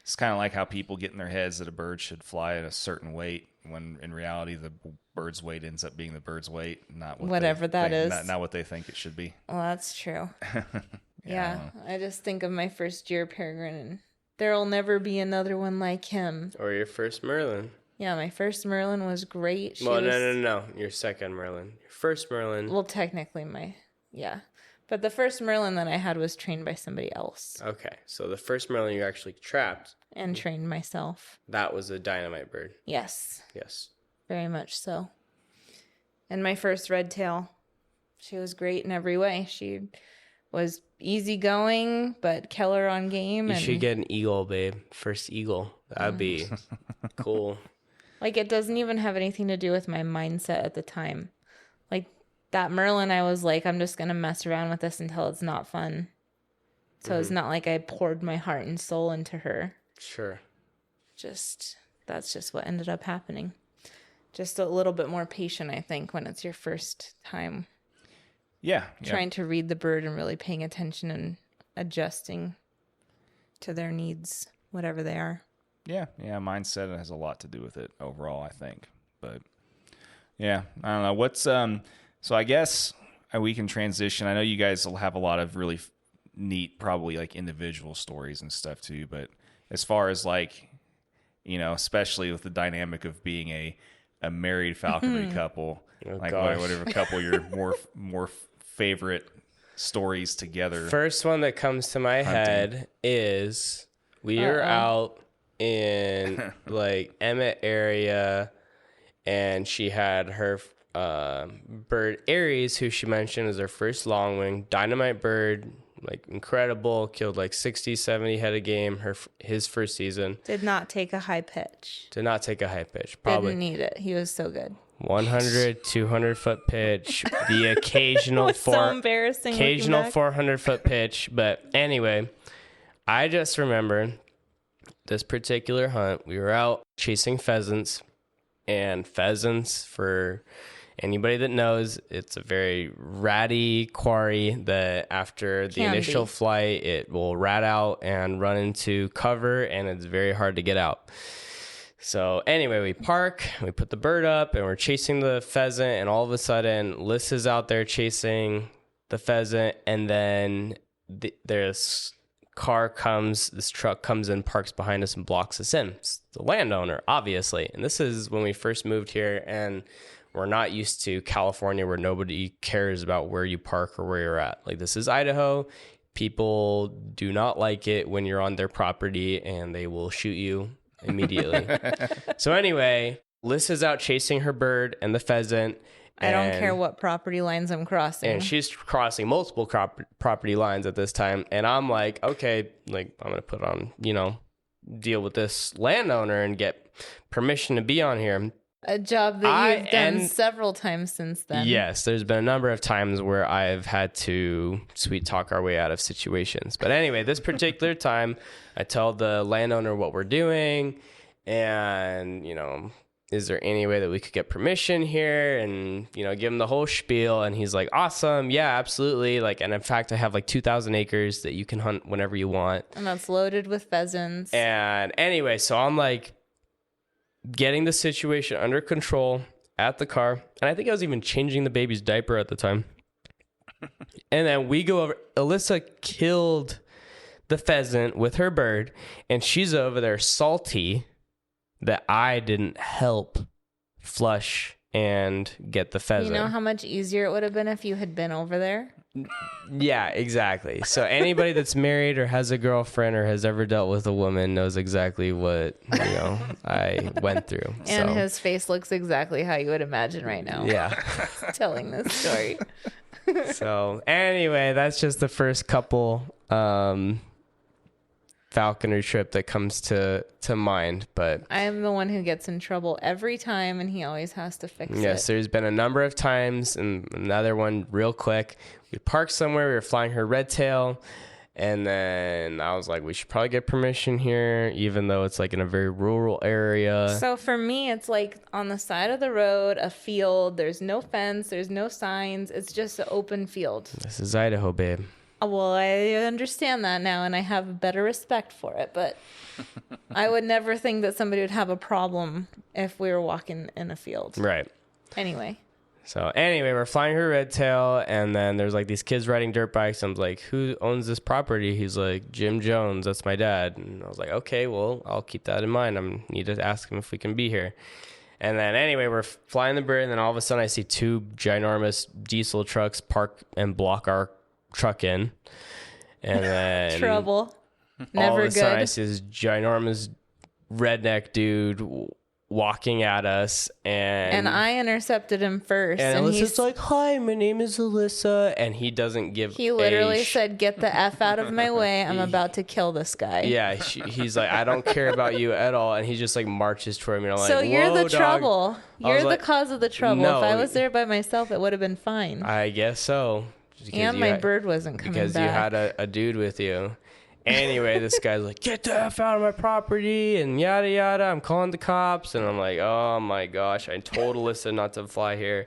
It's kind of like how people get in their heads that a bird should fly at a certain weight when in reality the bird's weight ends up being the bird's weight, not what Whatever that is. not what they think it should be. Well, that's true. Yeah, I just think of my first deer peregrine, and there'll never be another one like him. Or your first Merlin. Yeah, my first Merlin was great. No. Your second Merlin. Your first Merlin. Well, technically but the first Merlin that I had was trained by somebody else Okay, so the first Merlin you actually trapped, and trained myself. that was a dynamite bird. Yes, Yes. very much so. And my first red tail, she was great in every way. She was easygoing, but killer on game. You and should get an eagle, babe. First eagle. That'd be cool. Like, it doesn't even have anything to do with my mindset at the time. Like, that Merlin, I was like, I'm just going to mess around with this until it's not fun. So it's not like I poured my heart and soul into her. Sure. That's just what ended up happening. Just a little bit more patient, I think, when it's your first time Yeah. trying to read the bird and really paying attention and adjusting to their needs, whatever they are. Yeah, mindset has a lot to do with it overall, I think. But yeah, I don't know. What's so I guess we can transition. I know you guys will have a lot of really neat, probably like individual stories and stuff too, but as far as like, especially with the dynamic of being a married falconry couple, whatever couple your more favorite stories together. First one that comes to my head is we are out in like Emmett area, and she had her bird Aries, who she mentioned is her first long wing dynamite bird, like incredible, killed like 60, 70 head of game his first season. Did not take a high pitch. Did not take a high pitch. Probably Didn't need it. He was so good. 100, 200 foot pitch, the occasional so embarrassing. occasional looking back. 400 foot pitch. But anyway, I just remember this particular hunt. We were out chasing pheasants, and pheasants, for anybody that knows, it's a very ratty quarry that after the initial flight, it will rat out and run into cover, and it's very hard to get out. So anyway, we park, we put the bird up, and we're chasing the pheasant, and all of a sudden, Liz is out there chasing the pheasant, and then this truck comes in, parks behind us, and blocks us in. It's the landowner, obviously. And this is when we first moved here, and we're not used to California where nobody cares about where you park or where you're at. Like, this is Idaho. People do not like it when you're on their property, and they will shoot you immediately. So anyway, Liz is out chasing her bird and the pheasant. I don't care what property lines I'm crossing. And she's crossing multiple property lines at this time. And I'm like, okay, like, I'm going to put on, deal with this landowner and get permission to be on here. A job that you've done several times since then. Yes, there's been a number of times where I've had to sweet talk our way out of situations. But anyway, this particular time, I tell the landowner what we're doing and, is there any way that we could get permission here, and give him the whole spiel. And he's like, awesome, yeah, absolutely. Like, and in fact, I have like 2,000 acres that you can hunt whenever you want, and that's loaded with pheasants. And anyway, so I'm like getting the situation under control at the car, and I think I was even changing the baby's diaper at the time. And then we go over. Alyssa killed the pheasant with her bird, and she's over there salty that I didn't help flush and get the pheasant. You know how much easier it would have been if you had been over there? Yeah, exactly. So anybody that's married or has a girlfriend or has ever dealt with a woman knows exactly what, I went through. And his face looks exactly how you would imagine right now. Yeah. Telling this story. So anyway, that's just the first couple falconry trip that comes to mind, but I'm the one who gets in trouble every time, and he always has to fix it. Yes, there's been a number of times, and another one real quick. We parked somewhere, we were flying her red tail, and then I was like, we should probably get permission here, even though it's like in a very rural area. So for me, it's like on the side of the road, a field. There's no fence, there's no signs. It's just an open field. This is Idaho, babe. Well, I understand that now, and I have a better respect for it, but I would never think that somebody would have a problem if we were walking in a field. Right. Anyway, we're flying her red tail, and then there's like these kids riding dirt bikes. I'm like, who owns this property? He's like, Jim Jones, that's my dad. And I was like, okay, well, I'll keep that in mind. I need to ask him if we can be here. And then anyway, we're flying the bird, and then all of a sudden I see two ginormous diesel trucks park and block our truck in, and then trouble. Never all of a sudden good. I see this ginormous redneck dude walking at us, and I intercepted him first, and Alyssa's like, hi, my name is Alyssa, and he doesn't give he literally said, get the F out of my way, I'm about to kill this guy. Yeah, he's like, I don't care about you at all, and he just like marches toward me, and I'm like, so you're the dog. trouble, you're the cause of the trouble. No, if I was there by myself, it would have been fine. I guess so. And my bird wasn't coming because back. you had a dude with you. Anyway, this guy's like, get the F out of my property and yada yada. I'm calling the cops, and I'm like, oh my gosh, I told Alyssa not to fly here.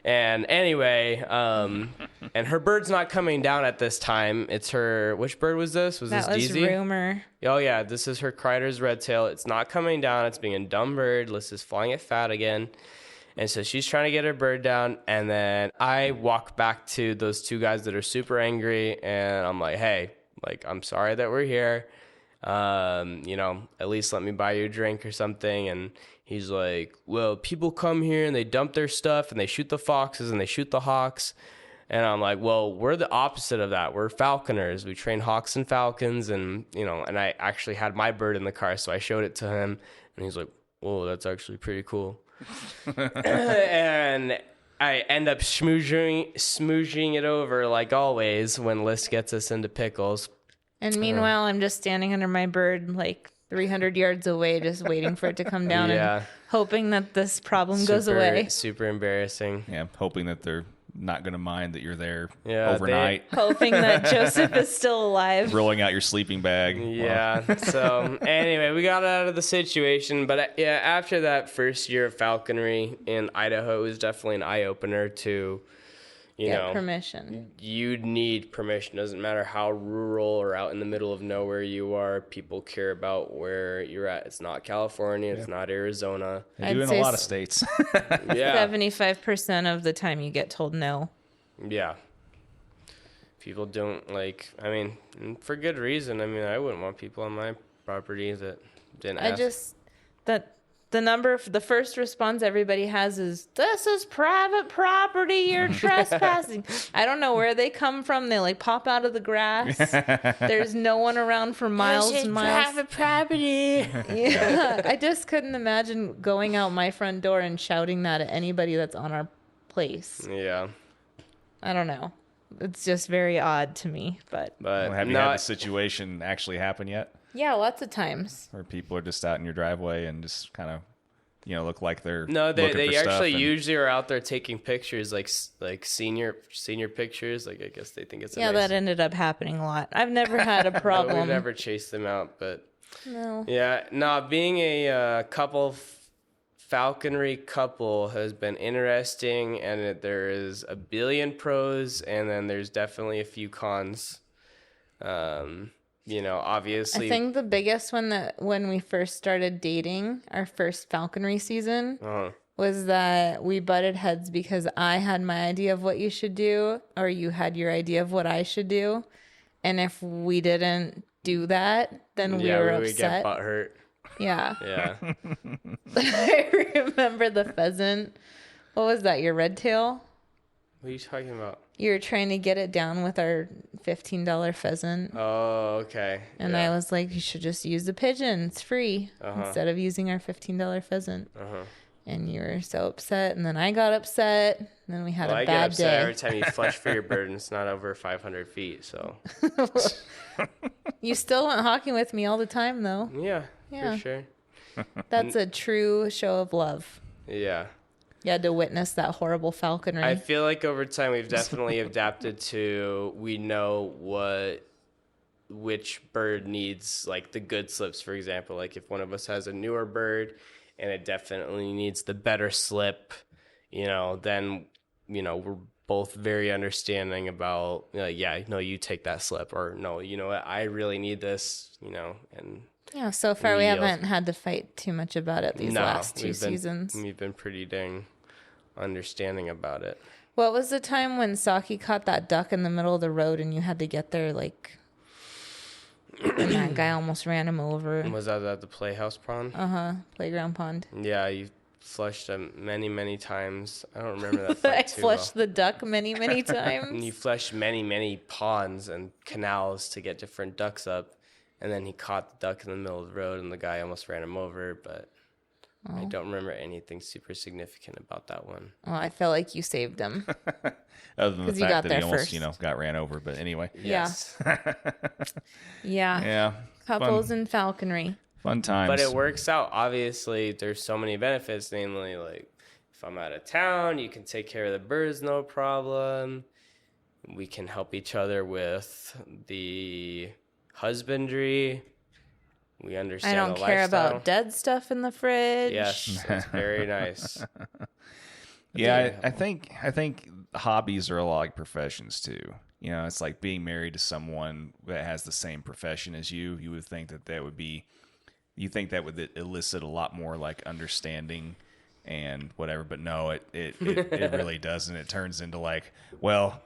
And anyway, and her bird's not coming down at this time. It's her. Which bird was this? Was this That was Deezy? Rumor. Oh yeah, this is her Crider's red tail. It's not coming down. It's being a dumb bird. Alyssa's flying it fat again. And so she's trying to get her bird down, and then I walk back to those two guys that are super angry, and I'm like, hey, like, I'm sorry that we're here. At least let me buy you a drink or something. And he's like, well, people come here and they dump their stuff and they shoot the foxes and they shoot the hawks. And I'm like, well, we're the opposite of that. We're falconers. We train hawks and falcons, and and I actually had my bird in the car, so I showed it to him, and he's like, whoa, that's actually pretty cool. And I end up smooshing it over like always when Liz gets us into pickles. And meanwhile, I'm just standing under my bird like 300 yards away, just waiting for it to come down and hoping that this problem goes away. Super embarrassing. Yeah, hoping that their not going to mind that you're there Yeah, overnight. Hoping that Joseph is still alive. Rolling out your sleeping bag. Yeah. So anyway, we got out of the situation, but yeah, after that first year of falconry in Idaho, it was definitely an eye opener to, you Get know, permission. you need permission. Doesn't matter how rural or out in the middle of nowhere you are. People care about where you're at. It's not California. It's not Arizona. They do in a lot of states. Yeah. 75% of the time you get told no. Yeah. People don't like, I mean, for good reason. I mean, I wouldn't want people on my property that didn't ask. The first response everybody has is, this is private property, you're trespassing. I don't know where they come from. They like pop out of the grass. There's no one around for miles and miles. Private property. Yeah. I just couldn't imagine going out my front door and shouting that at anybody that's on our place. Yeah. I don't know. It's just very odd to me, but Have you had the situation actually happen yet? yeah, lots of times. Where people are just out in your driveway and just kind of, look like they're No, looking they for stuff actually and- usually are out there taking pictures, like senior pictures. Like I guess they think it's Yeah, that ended up happening a lot. I've never had a We've problem. never chased them out, but No. yeah, no. Being a falconry couple has been interesting, and there is a billion pros, and then there's definitely a few cons. Obviously, I think the biggest one that when we first started dating, our first falconry season, was that we butted heads because I had my idea of what you should do, or you had your idea of what I should do. And if we didn't do that, then we were would get upset. butthurt. Yeah. Yeah. I remember the pheasant. What was that, your red tail? What are you talking about? You were trying to get it down with our $15 pheasant. Oh, okay. And yeah. I was like, you should just use the pigeon. It's free instead of using our $15 pheasant. And you were so upset. And then I got upset. And then we had a I bad get upset day. every time you flush for your bird and it's not over 500 feet. So You still went hawking with me all the time, though. yeah, Yeah. for sure. That's a true show of love. Yeah. You had to witness that horrible falconry. I feel like over time we've definitely adapted to, we know which bird needs, like the good slips, for example. Like if one of us has a newer bird and it definitely needs the better slip, then, we're both very understanding about, you take that slip, or no, you know what, I really need this, and yeah, so far we yield. haven't had to fight too much about it these last two seasons. We've been pretty dang understanding about it. What was the time when Saki caught that duck in the middle of the road and you had to get there, like, and that guy almost ran him over? Was that at the Playhouse Pond? Playground pond. Yeah, you flushed them many, many times. I don't remember that I fight too flushed well. the duck many, many And times. you flushed many, many ponds and canals to get different ducks up. And then he caught the duck in the middle of the road and the guy almost ran him over. But I don't remember anything super significant about that one. Oh, I felt like you saved him. Other than the 'Cause you got fact that there he almost, first. got ran over. But anyway. Yes. Yeah. Yeah. Couples and falconry. Fun times. But it works out. Obviously, there's so many benefits, namely, like, if I'm out of town, you can take care of the birds, no problem. We can help each other with the husbandry. We understand I don't the care lifestyle. about dead stuff in the fridge. Yes, that's very nice. Yeah, I think hobbies are a lot like professions too. It's like being married to someone that has the same profession as you. You would think that would elicit a lot more like understanding and whatever. But no, it really doesn't. It turns into like, well,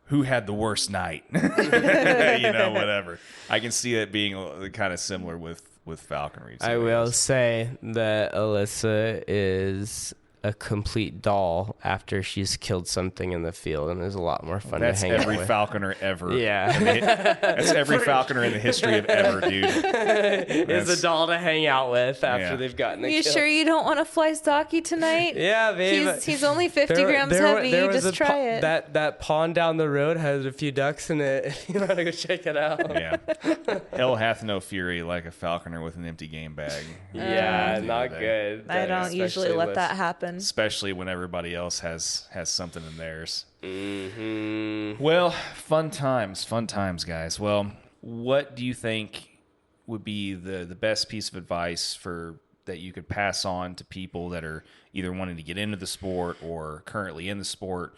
who had the worst night? Whatever. I can see it being kind of similar with falconry. I will say that Alyssa is a complete doll after she's killed something in the field, and there's a lot more fun That's to hang out every with. falconer ever. Yeah. That's every falconer in the history of ever, dude. Is a doll to hang out with after Yeah. they've gotten a You kill. sure you don't want to fly Stocky tonight? Yeah, babe. He's only 50 grams heavy. Just try it. That pond down the road has a few ducks in it. You want to go check it out? Yeah. Hell hath no fury like a falconer with an empty game bag. Yeah, Do not that. good. I don't usually Especially let with- that happen. fun. especially when everybody else has something in theirs. Mm-hmm. Well, fun times, guys. Well, what do you think would be the best piece of advice that you could pass on to people that are either wanting to get into the sport or currently in the sport,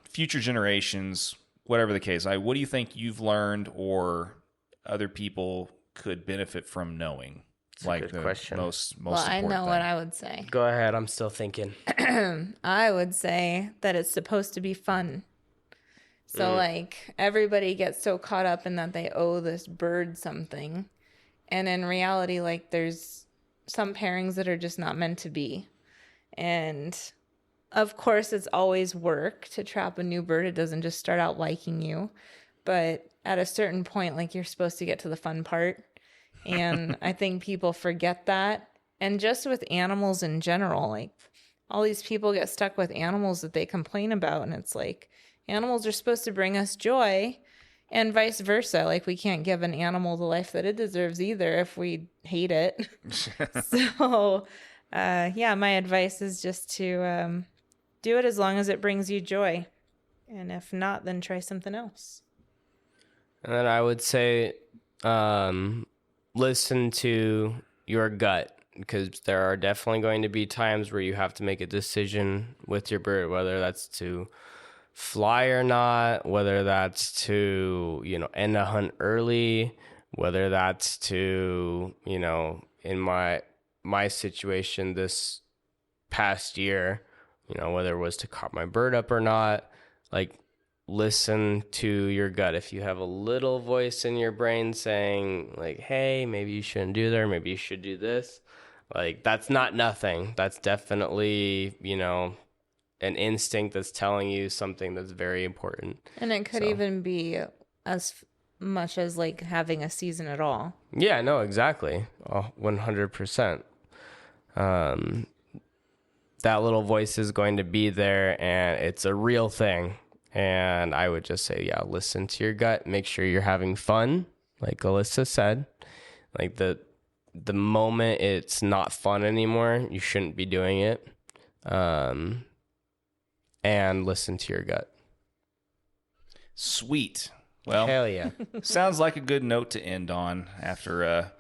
future generations, whatever the case? What do you think you've learned or other people could benefit from knowing? That's a good question. Most Well, I important know thing. what I would say. Go ahead. I'm still thinking. I would say that it's supposed to be fun. So, like, everybody gets so caught up in that they owe this bird something. And in reality, like, there's some pairings that are just not meant to be. And, of course, it's always work to trap a new bird. It doesn't just start out liking you. But at a certain point, like, you're supposed to get to the fun part. And I think people forget that. And just with animals in general, like, all these people get stuck with animals that they complain about. And it's like, animals are supposed to bring us joy and vice versa. Like, we can't give an animal the life that it deserves either if we hate it. So, my advice is just to do it as long as it brings you joy. And if not, then try something else. And then I would say listen to your gut, because there are definitely going to be times where you have to make a decision with your bird, whether that's to fly or not, whether that's to, end a hunt early, whether that's to, in my situation this past year, whether it was to cop my bird up or not, like, listen to your gut. If you have a little voice in your brain saying, like, hey, maybe you shouldn't do that, or maybe you should do this, like, that's not nothing. That's definitely, an instinct that's telling you something that's very important. And it could even be as much as, like, having a season at all. Yeah, no, exactly. 100%. That little voice is going to be there, and it's a real thing. And I would just say, listen to your gut. Make sure you're having fun, like Alyssa said. Like, the moment it's not fun anymore, you shouldn't be doing it. And listen to your gut. Sweet. Well, hell yeah. Sounds like a good note to end on after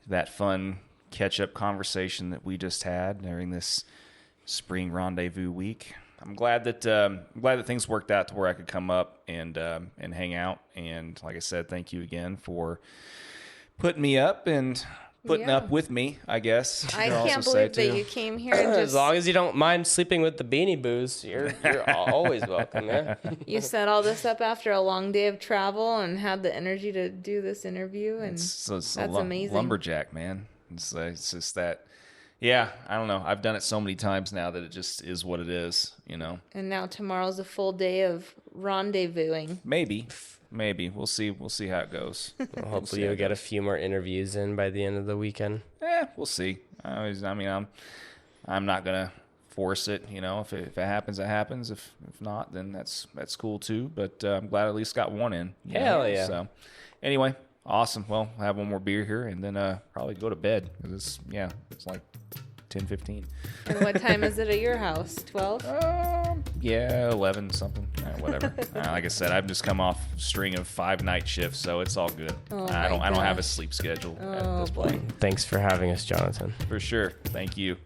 that fun catch-up conversation that we just had during this spring rendezvous week. I'm glad that things worked out to where I could come up and hang out. And like I said, thank you again for putting me up and putting up with me, I guess. I can't believe that you came here and as long as you don't mind sleeping with the Beanie Boos, you're always welcome, man. You set all this up after a long day of travel and had the energy to do this interview, and it's that's amazing. Lumberjack, man. It's just that. Yeah, I don't know. I've done it so many times now that it just is what it is, And now tomorrow's a full day of rendezvousing. Maybe. We'll see how it goes. Well, hopefully you'll get a few more interviews in by the end of the weekend. We'll see. I'm not gonna force it. If it happens, it happens. If not, then that's cool too. But I'm glad I at least got one in. Hell yeah. So anyway, awesome. Well, I'll have one more beer here and then probably go to bed because it's like 10:15. And what time is it at your house? 12? 11 something. Whatever. Like I said, I've just come off a string of 5 night shifts, so it's all good. I don't have a sleep schedule at this point. Thanks for having us, Jonathan. For sure. Thank you.